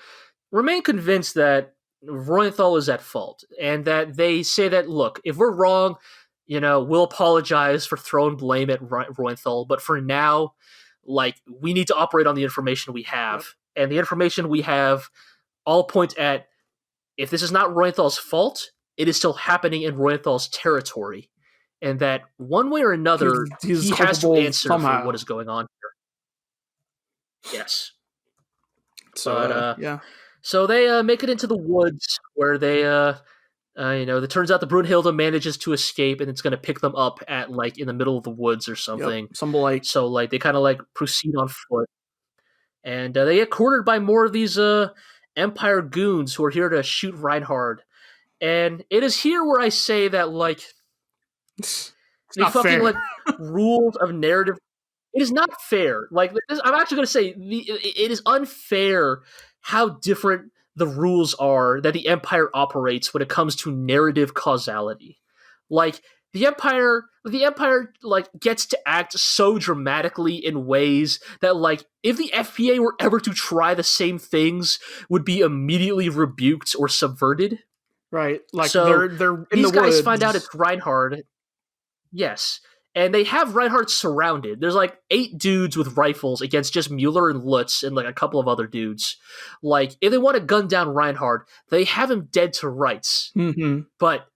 remain convinced that Reuenthal is at fault. And that they say that, look, if we're wrong, we'll apologize for throwing blame at Reuenthal. But for now, we need to operate on the information we have. And the information we have all point at, if this is not Reuenthal's fault, it is still happening in Reuenthal's territory. And that one way or another, he has to answer for what is going on here. Yes. So, So they make it into the woods where they, it turns out the Brunhilde manages to escape and it's going to pick them up at, in the middle of the woods or something. Yep, so, they kind of, proceed on foot. And they get cornered by more of these, Empire goons who are here to shoot Reinhard. And it is here where I say that, it's the not fucking, fair. rules of narrative. It is not fair. I'm actually going to say it is unfair how different the rules are that the Empire operates when it comes to narrative causality. the Empire like gets to act so dramatically in ways that like if the FPA were ever to try the same things would be immediately rebuked or subverted. Right. Like So they're in these the guys woods. find out it's Reinhard. Yes. And they have Reinhard surrounded. There's like 8 dudes with rifles against just Mueller and Lutz and like a couple of other dudes. Like, if they want to gun down Reinhard, they have him dead to rights. Mm-hmm. But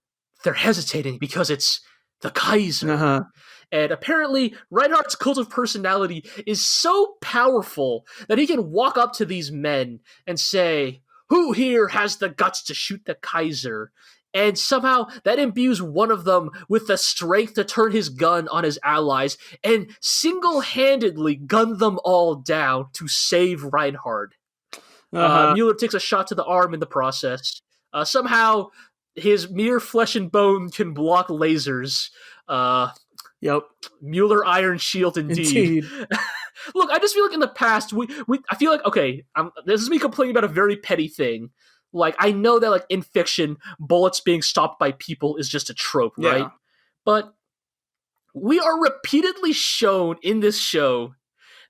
they're hesitating because it's the Kaiser. Uh-huh. And apparently, Reinhard's cult of personality is so powerful that he can walk up to these men and say, "Who here has the guts to shoot the Kaiser?" And somehow that imbues one of them with the strength to turn his gun on his allies and single-handedly gun them all down to save Reinhard. Mueller takes a shot to the arm in the process. Somehow, his mere flesh and bone can block lasers. Yep. Mueller Iron Shield, indeed. Look, I just feel like in the past, I feel like, okay, this is me complaining about a very petty thing. Like, I know that, like, in fiction, bullets being stopped by people is just a trope, right? But we are repeatedly shown in this show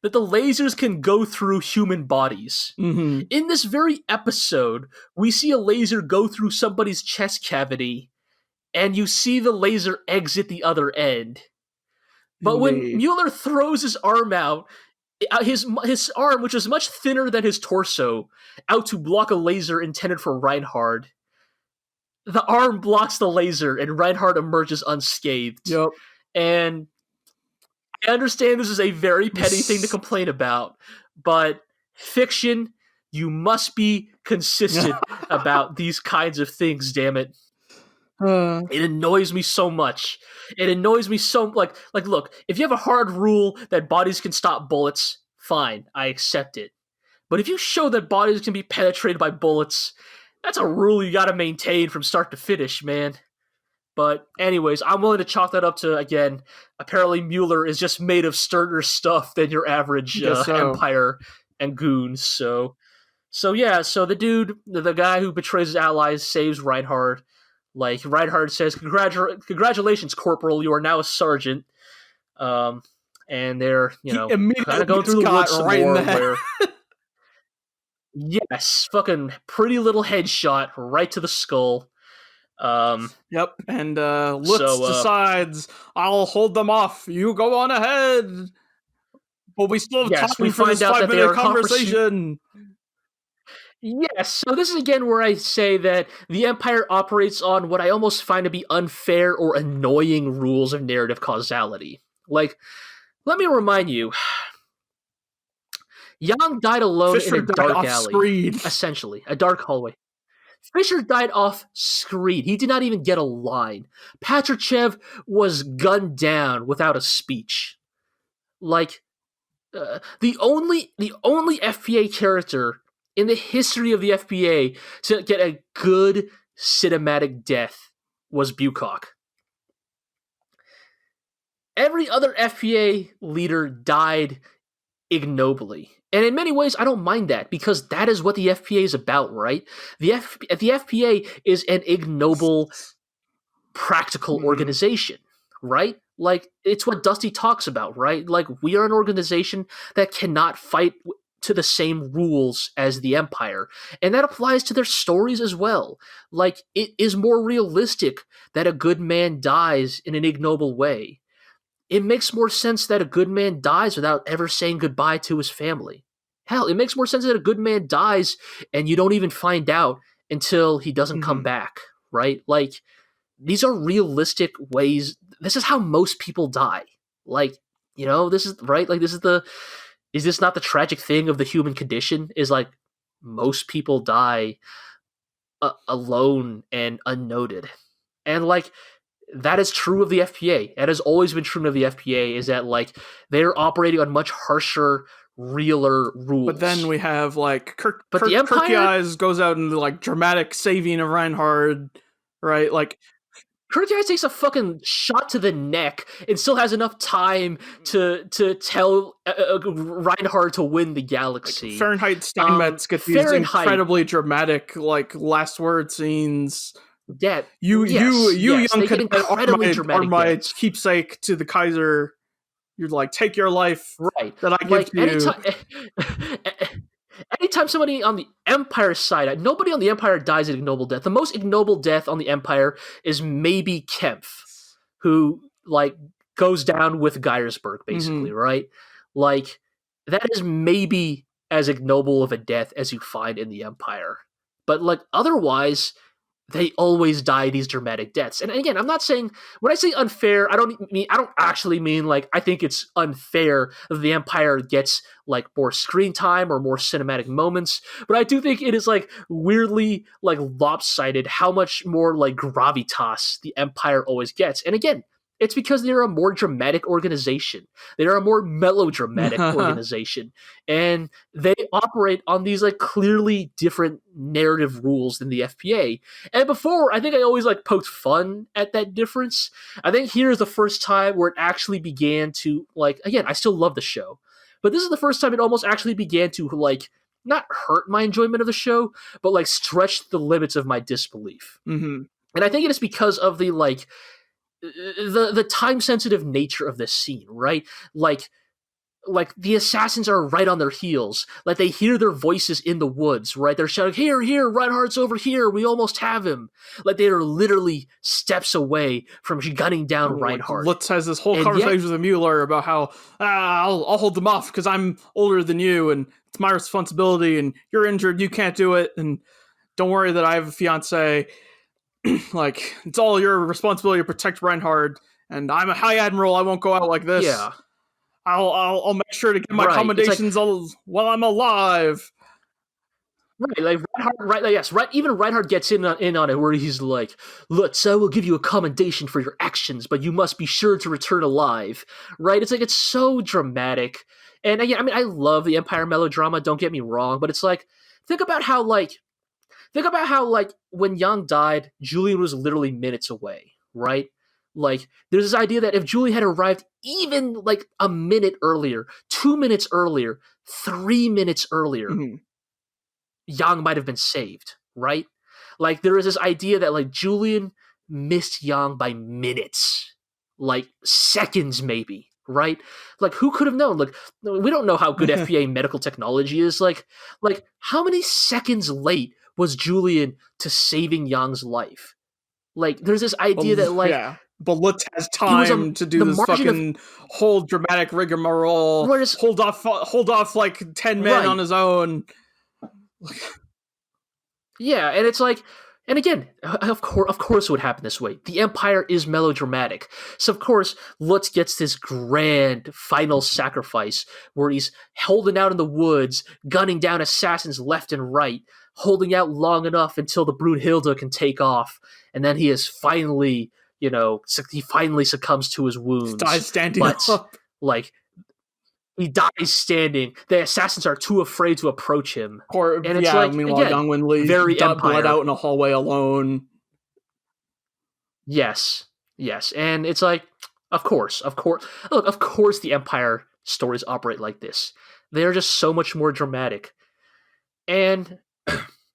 that the lasers can go through human bodies. Mm-hmm. In this very episode, we see a laser go through somebody's chest cavity, and you see the laser exit the other end. But when Mueller throws his arm out, his arm, which is much thinner than his torso, out to block a laser intended for Reinhard, the arm blocks the laser, and Reinhard emerges unscathed. Yep. And I understand this is a very petty thing to complain about, but fiction, you must be consistent about these kinds of things, damn it. It annoys me so much. It annoys me so like look, if you have a hard rule that bodies can stop bullets, fine, I accept it. But if you show that bodies can be penetrated by bullets, that's a rule you gotta maintain from start to finish, man. But anyways, I'm willing to chalk that up to, again, apparently Mueller is just made of sterner stuff than your average Empire and goons. So yeah, so the dude, the guy who betrays his allies, saves Reinhard. Like, Reinhard says, congratulations, Corporal, you are now a sergeant. And they're, kind of going through the woods some more. Where, yes, fucking pretty little headshot right to the skull. Yep, and Lutz decides, I'll hold them off, you go on ahead. But we still have time for this 5-minute conversation. Yes, so this is again where I say that the Empire operates on what I almost find to be unfair or annoying rules of narrative causality. Like, let me remind you, Yang died alone in a dark alley, essentially, a dark hallway. Fisher died off screen. He did not even get a line. Patrushev was gunned down without a speech. Like, the only FPA character in the history of the FPA to get a good cinematic death was Bucock. Every other FPA leader died ignobly. And in many ways, I don't mind that, because that is what the FPA is about, right? The FPA is an ignoble, practical organization, right? Like, it's what Dusty talks about, right? Like, we are an organization that cannot fight to the same rules as the Empire. And that applies to their stories as well. Like, it is more realistic that a good man dies in an ignoble way. It makes more sense that a good man dies without ever saying goodbye to his family. Hell, it makes more sense that a good man dies and you don't even find out until he doesn't come back, right? Like, these are realistic ways. This is how most people die. Like, this is, right? Like, is this not the tragic thing of the human condition? Is like, most people die alone and unnoted. And like, that is true of the FPA. That has always been true of the FPA, is that like, they're operating on much harsher, realer rules. But then we have like the Empire Kirkeyes goes out into like dramatic saving of Reinhard, right? Like, Kirkeyes takes a fucking shot to the neck and still has enough time to tell Reinhard to win the galaxy. Like Fahrenheit Steinmetz get these incredibly dramatic, like, last word scenes death. You young they get cadet incredibly are dramatic my deaths. keepsake to the Kaiser. You're like, take your life Right. that I give Like to you. anytime somebody on the Empire side, nobody on the Empire dies an ignoble death. The most ignoble death on the Empire is maybe Kempf, who like goes down with Geiersberg, basically, right? Like that is maybe as ignoble of a death as you find in the Empire. But like otherwise, they always die these dramatic deaths. And again, I'm not saying when I say unfair, I don't actually mean like I think it's unfair that the Empire gets like more screen time or more cinematic moments, but I do think it is like weirdly like lopsided how much more like gravitas the Empire always gets. And again, it's because they're a more dramatic organization. They're a more melodramatic organization. And they operate on these like clearly different narrative rules than the FPA. And before, I think I always like poked fun at that difference. I think here's the first time where it actually began to like, again, I still love the show, but this is the first time it almost actually began to like not hurt my enjoyment of the show, but like stretch the limits of my disbelief. And I think it is because of the like the time sensitive nature of this scene, right? Like the assassins are right on their heels. Like they hear their voices in the woods, right? They're shouting, here, Reinhard's over here. We almost have him. Like they are literally steps away from gunning down Reinhard. Lutz has this whole conversation with Mueller about how I'll hold them off because I'm older than you and it's my responsibility and you're injured. You can't do it. And don't worry that I have a fiance. Like it's all your responsibility to protect Reinhard. And I'm a high admiral. I won't go out like this. Yeah. I'll make sure to get my commendations while I'm alive. Right, like Reinhard, even Reinhard gets in on it, where he's like, "Lutz, I will give you a commendation for your actions, but you must be sure to return alive." Right? It's like it's so dramatic, and again, I mean, I love the Empire melodrama. Don't get me wrong, but it's like think about how when Yang died, Julian was literally minutes away, right? Like, there's this idea that if Julian had arrived even like a minute earlier, 2 minutes earlier, 3 minutes earlier, Yang might have been saved, right? Like, there is this idea that like Julian missed Yang by minutes, like seconds maybe, right? Like, who could have known? Like, we don't know how good FPA medical technology is. Like how many seconds late was Julian to saving Yang's life? Like, there's this idea that like. Yeah. But Lutz has time to do this fucking whole dramatic rigmarole. Hold off like 10 men on his own. Yeah, and it's like, and again, of course it would happen this way. The Empire is melodramatic. So of course, Lutz gets this grand final sacrifice where he's holding out in the woods, gunning down assassins left and right, holding out long enough until the Brunhilde can take off, and then he is finally... he finally succumbs to his wounds. He dies standing up. Like, he dies standing. The assassins are too afraid to approach him. And it's like, meanwhile, again, Nguyen very bled out in a hallway alone. Yes. And it's like, of course. Look, of course the Empire stories operate like this. They're just so much more dramatic. And...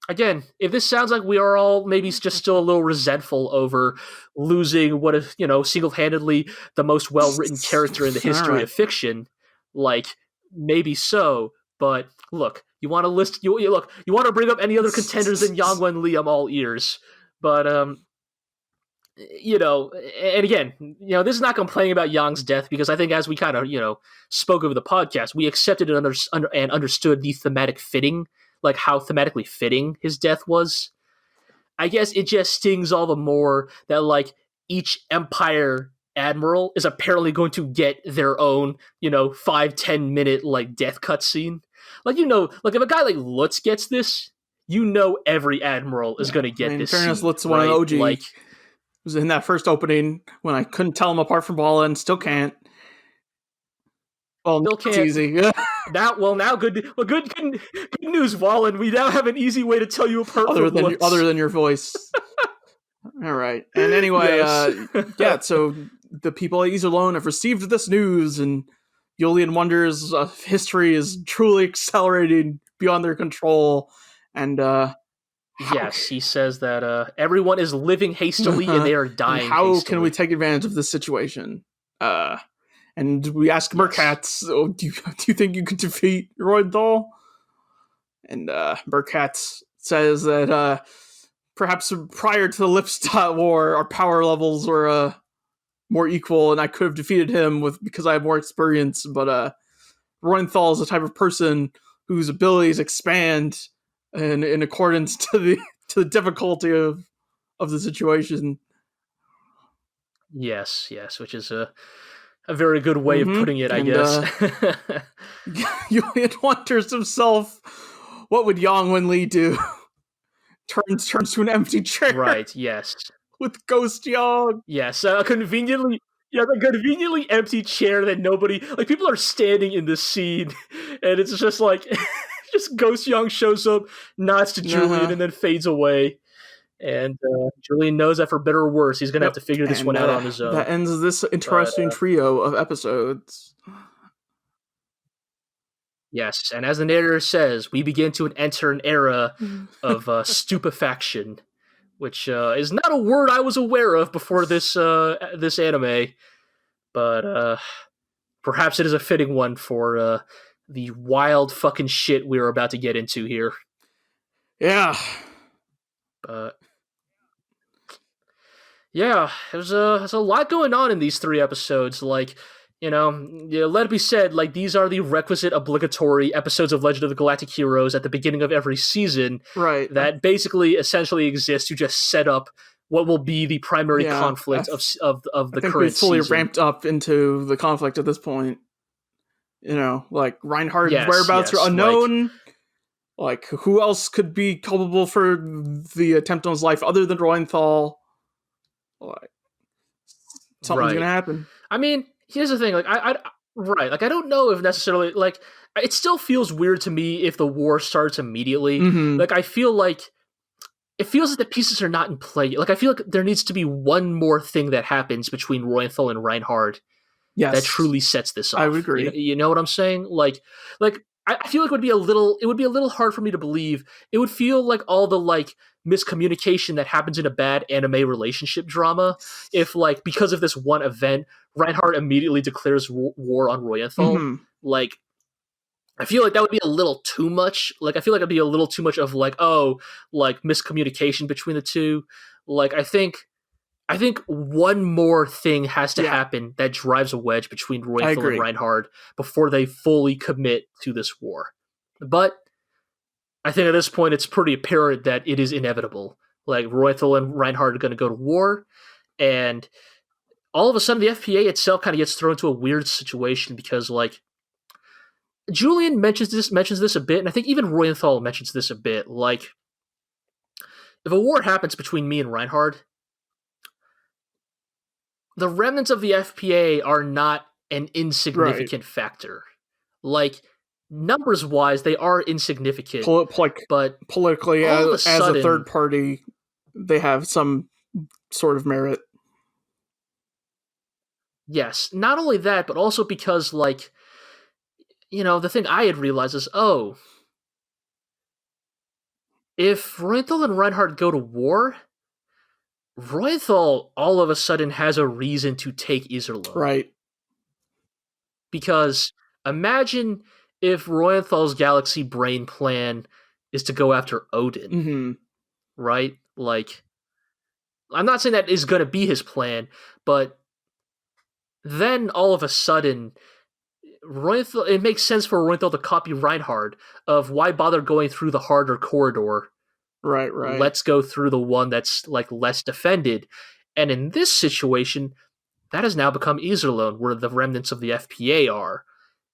again, if this sounds like we are all maybe just still a little resentful over losing what is, single-handedly the most well-written character in the history of fiction, like, maybe so, but look, you want to list, you want to bring up any other contenders than Yang Wen Li, I'm all ears. But, and again, this is not complaining about Yang's death, because I think as we kind of, spoke over the podcast, we accepted and understood the thematic fitting, like how thematically fitting his death was. I guess it just stings all the more that like each Empire admiral is apparently going to get their own, 5-10 minute like death cutscene. Like, like if a guy like Lutz gets this, every admiral is going to get this. In fairness, scene, Lutz won an OG. Like, was in that first opening when I couldn't tell him apart from Bala and still can't. Well, it's easy. Now, good news, Wallen. We now have an easy way to tell you apart other than your voice. All right. And anyway, yes. So the people at Iserlohn have received this news, and Julian wonders if history is truly accelerating beyond their control, and Yes, he says that everyone is living hastily and they are dying how hastily. can we take advantage of this situation? And we ask Merkatz, do you think you could defeat Reuenthal? And Merkatz says that perhaps prior to the Lipstadt War, our power levels were more equal, and I could have defeated him because I have more experience. But Reuenthal is the type of person whose abilities expand in accordance to the difficulty of the situation. Yes, which is a very good way of putting it, I guess. Julian wonders himself, what would Yang Wen-li do? Turns to an empty chair. Right, yes. With Ghost Yang. Yes, the conveniently empty chair that nobody, like, people are standing in this scene, and it's just like, just Ghost Yang shows up, nods to Julian, and then fades away. And Julian knows that for better or worse, he's going to have to figure this one out on his own. That ends this interesting trio of episodes. Yes, and as the narrator says, we begin to enter an era of stupefaction, which is not a word I was aware of before this anime, but perhaps it is a fitting one for the wild fucking shit we're about to get into here. Yeah. But yeah, there's a lot going on in these 3 episodes. Like, let it be said, like, these are the requisite obligatory episodes of Legend of the Galactic Heroes at the beginning of every season, right? That basically essentially exist to just set up what will be the primary conflict of the current season. Fully ramped up into the conflict at this point. Like Reinhard's whereabouts are unknown. Like, who else could be culpable for the attempt on his life other than Reuenthal? Like, something's gonna happen. I mean, here's the thing. Like, I don't know if necessarily, like, it still feels weird to me if the war starts immediately. Like, I feel like it feels like the pieces are not in play. Like, I feel like there needs to be one more thing that happens between Reuenthal and Reinhard that truly sets this off. I would agree. You know what I'm saying? Like I feel like it would be a little hard for me to believe. It would feel like all the, like, miscommunication that happens in a bad anime relationship drama if, like, because of this one event, Reinhard immediately declares war on Reuenthal. Like, I feel like that would be a little too much. Like, I feel like it'd be a little too much of, like, miscommunication between the two. Like, I think one more thing has to happen that drives a wedge between Reuenthal and Reinhard before they fully commit to this war. But I think at this point it's pretty apparent that it is inevitable. Like, Reuenthal and Reinhard are going to go to war, and all of a sudden the FPA itself kind of gets thrown into a weird situation because, like, Julian mentions this a bit, and I think even Reuenthal mentions this a bit. Like, if a war happens between me and Reinhard, the remnants of the FPA are not an insignificant factor. Like, numbers-wise, they are insignificant. But politically, as a third party, they have some sort of merit. Yes, not only that, but also because, like, the thing I had realized is, if Reuenthal and Reinhard go to war, Reuenthal all of a sudden has a reason to take Iserlohn. Right. Because imagine if Reuenthal's galaxy brain plan is to go after Odin. Right? Like, I'm not saying that is going to be his plan, but then all of a sudden, it makes sense for Reuenthal to copy Reinhard of why bother going through the harder corridor. Right. Let's go through the one that's, like, less defended. And in this situation, that has now become Iserlohn, where the remnants of the FPA are.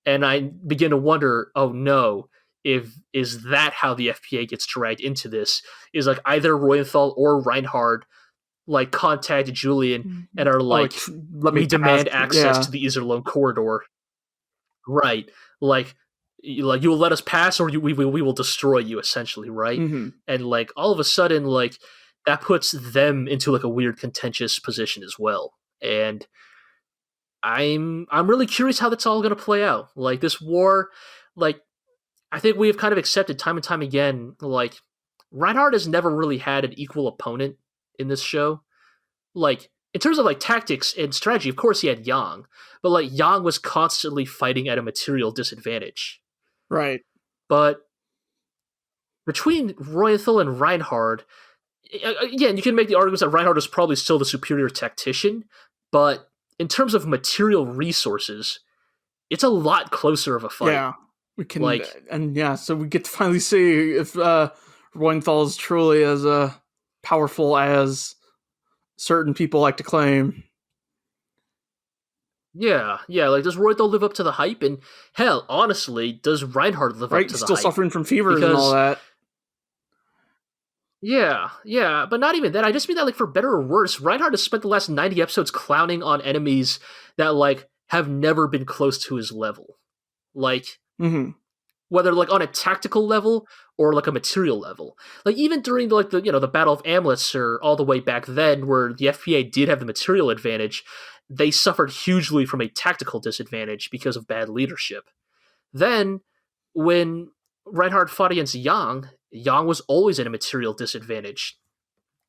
And I begin to wonder, oh no, is that how the FPA gets dragged into this? Is, like, either Reuenthal or Reinhard, like, contact Julian and are like, we demand access to the Iserlohn corridor. Right. Like, you will let us pass, or we will destroy you, essentially, right? And, like, all of a sudden, like, that puts them into, like, a weird contentious position as well. And I'm really curious how that's all going to play out. Like, this war, like, I think we have kind of accepted time and time again, like, Reinhard has never really had an equal opponent in this show. Like, in terms of like tactics and strategy, of course he had Yang, but like Yang was constantly fighting at a material disadvantage. Right. But between Reuenthal and Reinhard, again, you can make the argument that Reinhard is probably still the superior tactician, but in terms of material resources, it's a lot closer of a fight. Yeah, we can, so we get to finally see if Reuenthal is truly as powerful as certain people like to claim. Yeah, like, does Reuenthal live up to the hype? And hell, honestly, does Reinhard live up to the hype? Still suffering from fevers and all that. Yeah, but not even that. I just mean that, like, for better or worse, Reinhard has spent the last 90 episodes clowning on enemies that, like, have never been close to his level. Like, whether, like, on a tactical level or, like, a material level. Like, even during, like, the Battle of Amleth, or all the way back then, where the FPA did have the material advantage, they suffered hugely from a tactical disadvantage because of bad leadership. Then, when Reinhard fought against Yang was always at a material disadvantage.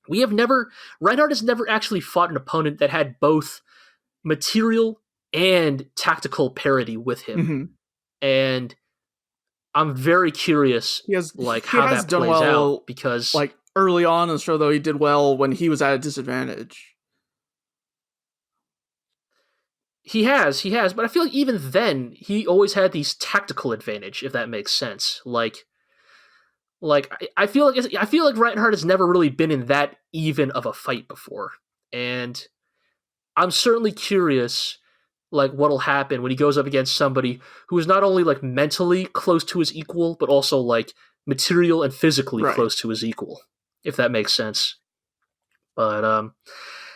Reinhard has never actually fought an opponent that had both material and tactical parity with him. And I'm very curious how that plays out, because, like, early on in the show, though, he did well when he was at a disadvantage. He has, but I feel like even then, he always had these tactical advantage, if that makes sense. Like I feel like Reinhard has never really been in that even of a fight before, and I'm certainly curious, like, what'll happen when he goes up against somebody who is not only, like, mentally close to his equal, but also, like, material and physically close to his equal, if that makes sense. But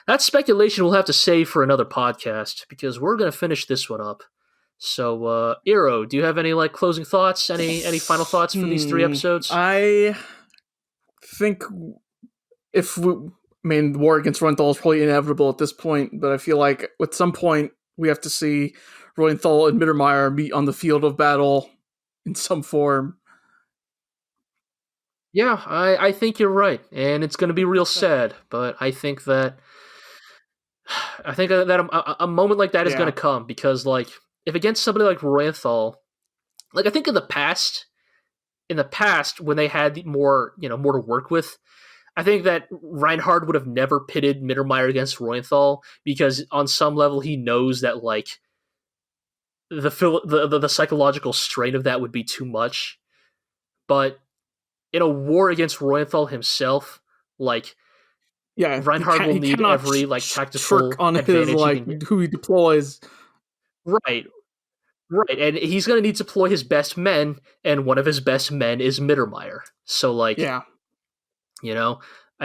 that speculation we'll have to save for another podcast, because we're going to finish this one up. So, Iro, do you have any, like, closing thoughts? Any final thoughts for these 3 episodes? I think the war against Reuenthal is probably inevitable at this point, but I feel like at some point we have to see Reuenthal and Mittermeyer meet on the field of battle in some form. Yeah, I think you're right, and it's going to be real sad, but I think that a moment like that is going to come, because, like, if against somebody like Reuenthal, like, I think in the past when they had more to work with, I think that Reinhard would have never pitted Mittermeyer against Reuenthal, because on some level he knows that, like, the psychological strain of that would be too much. But in a war against Reuenthal himself, like, Reinhard will need every, like, tactical on advantage his, like, who he deploys. Right, and he's going to need to deploy his best men, and one of his best men is Mittermeyer. So, like, I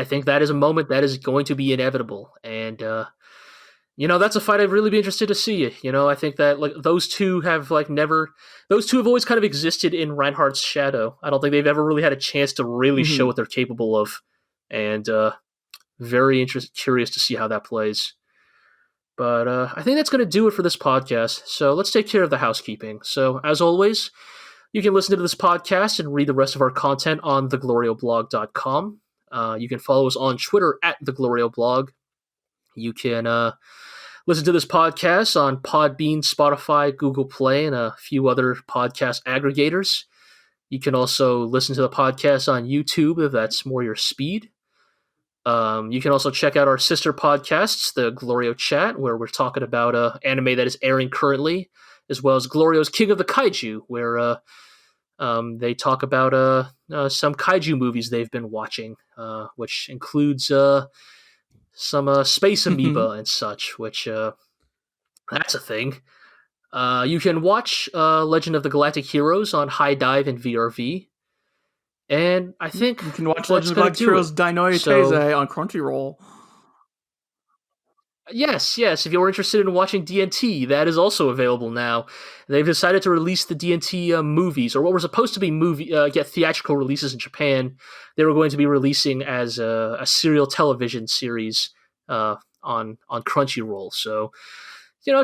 think that is a moment that is going to be inevitable, and that's a fight I'd really be interested to see. I think that, like, those two have always kind of existed in Reinhard's shadow. I don't think they've ever really had a chance to really show what they're capable of, and very curious to see how that plays. But I think that's going to do it for this podcast. So let's take care of the housekeeping. So, as always, you can listen to this podcast and read the rest of our content on theglorioblog.com. You can follow us on Twitter at theglorioblog. You can listen to this podcast on Podbean, Spotify, Google Play, and a few other podcast aggregators. You can also listen to the podcast on YouTube if that's more your speed. You can also check out our sister podcasts, the GLORIO Chat, where we're talking about anime that is airing currently, as well as GLORIO's King of the Kaiju, where they talk about some kaiju movies they've been watching, which includes some space amoeba and such, which that's a thing. You can watch Legend of the Galactic Heroes on High Dive and VRV. And I think you can watch Legend of Galactic Heroes Dainoitese on Crunchyroll. Yes. If you're interested in watching D&T, that is also available now. They've decided to release the D&T movies, or what were supposed to be get theatrical releases in Japan. They were going to be releasing as a serial television series on Crunchyroll. So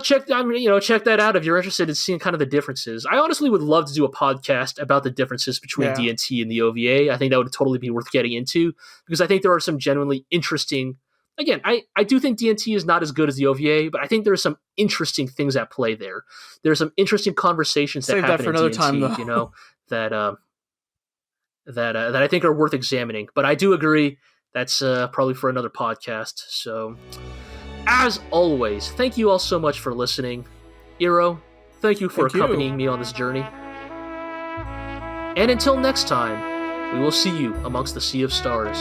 check that out if you're interested in seeing kind of the differences. I honestly would love to do a podcast about the differences between D&T and the OVA. I think that would totally be worth getting into because I think there are some genuinely interesting. Again, I do think D&T is not as good as the OVA, but I think there are some interesting things at play there. There are some interesting conversations that happen in D&T, time, that I think are worth examining. But I do agree that's probably for another podcast. So, as always, thank you all so much for listening. Iro, thank you for accompanying me on this journey. And until next time, we will see you amongst the sea of stars.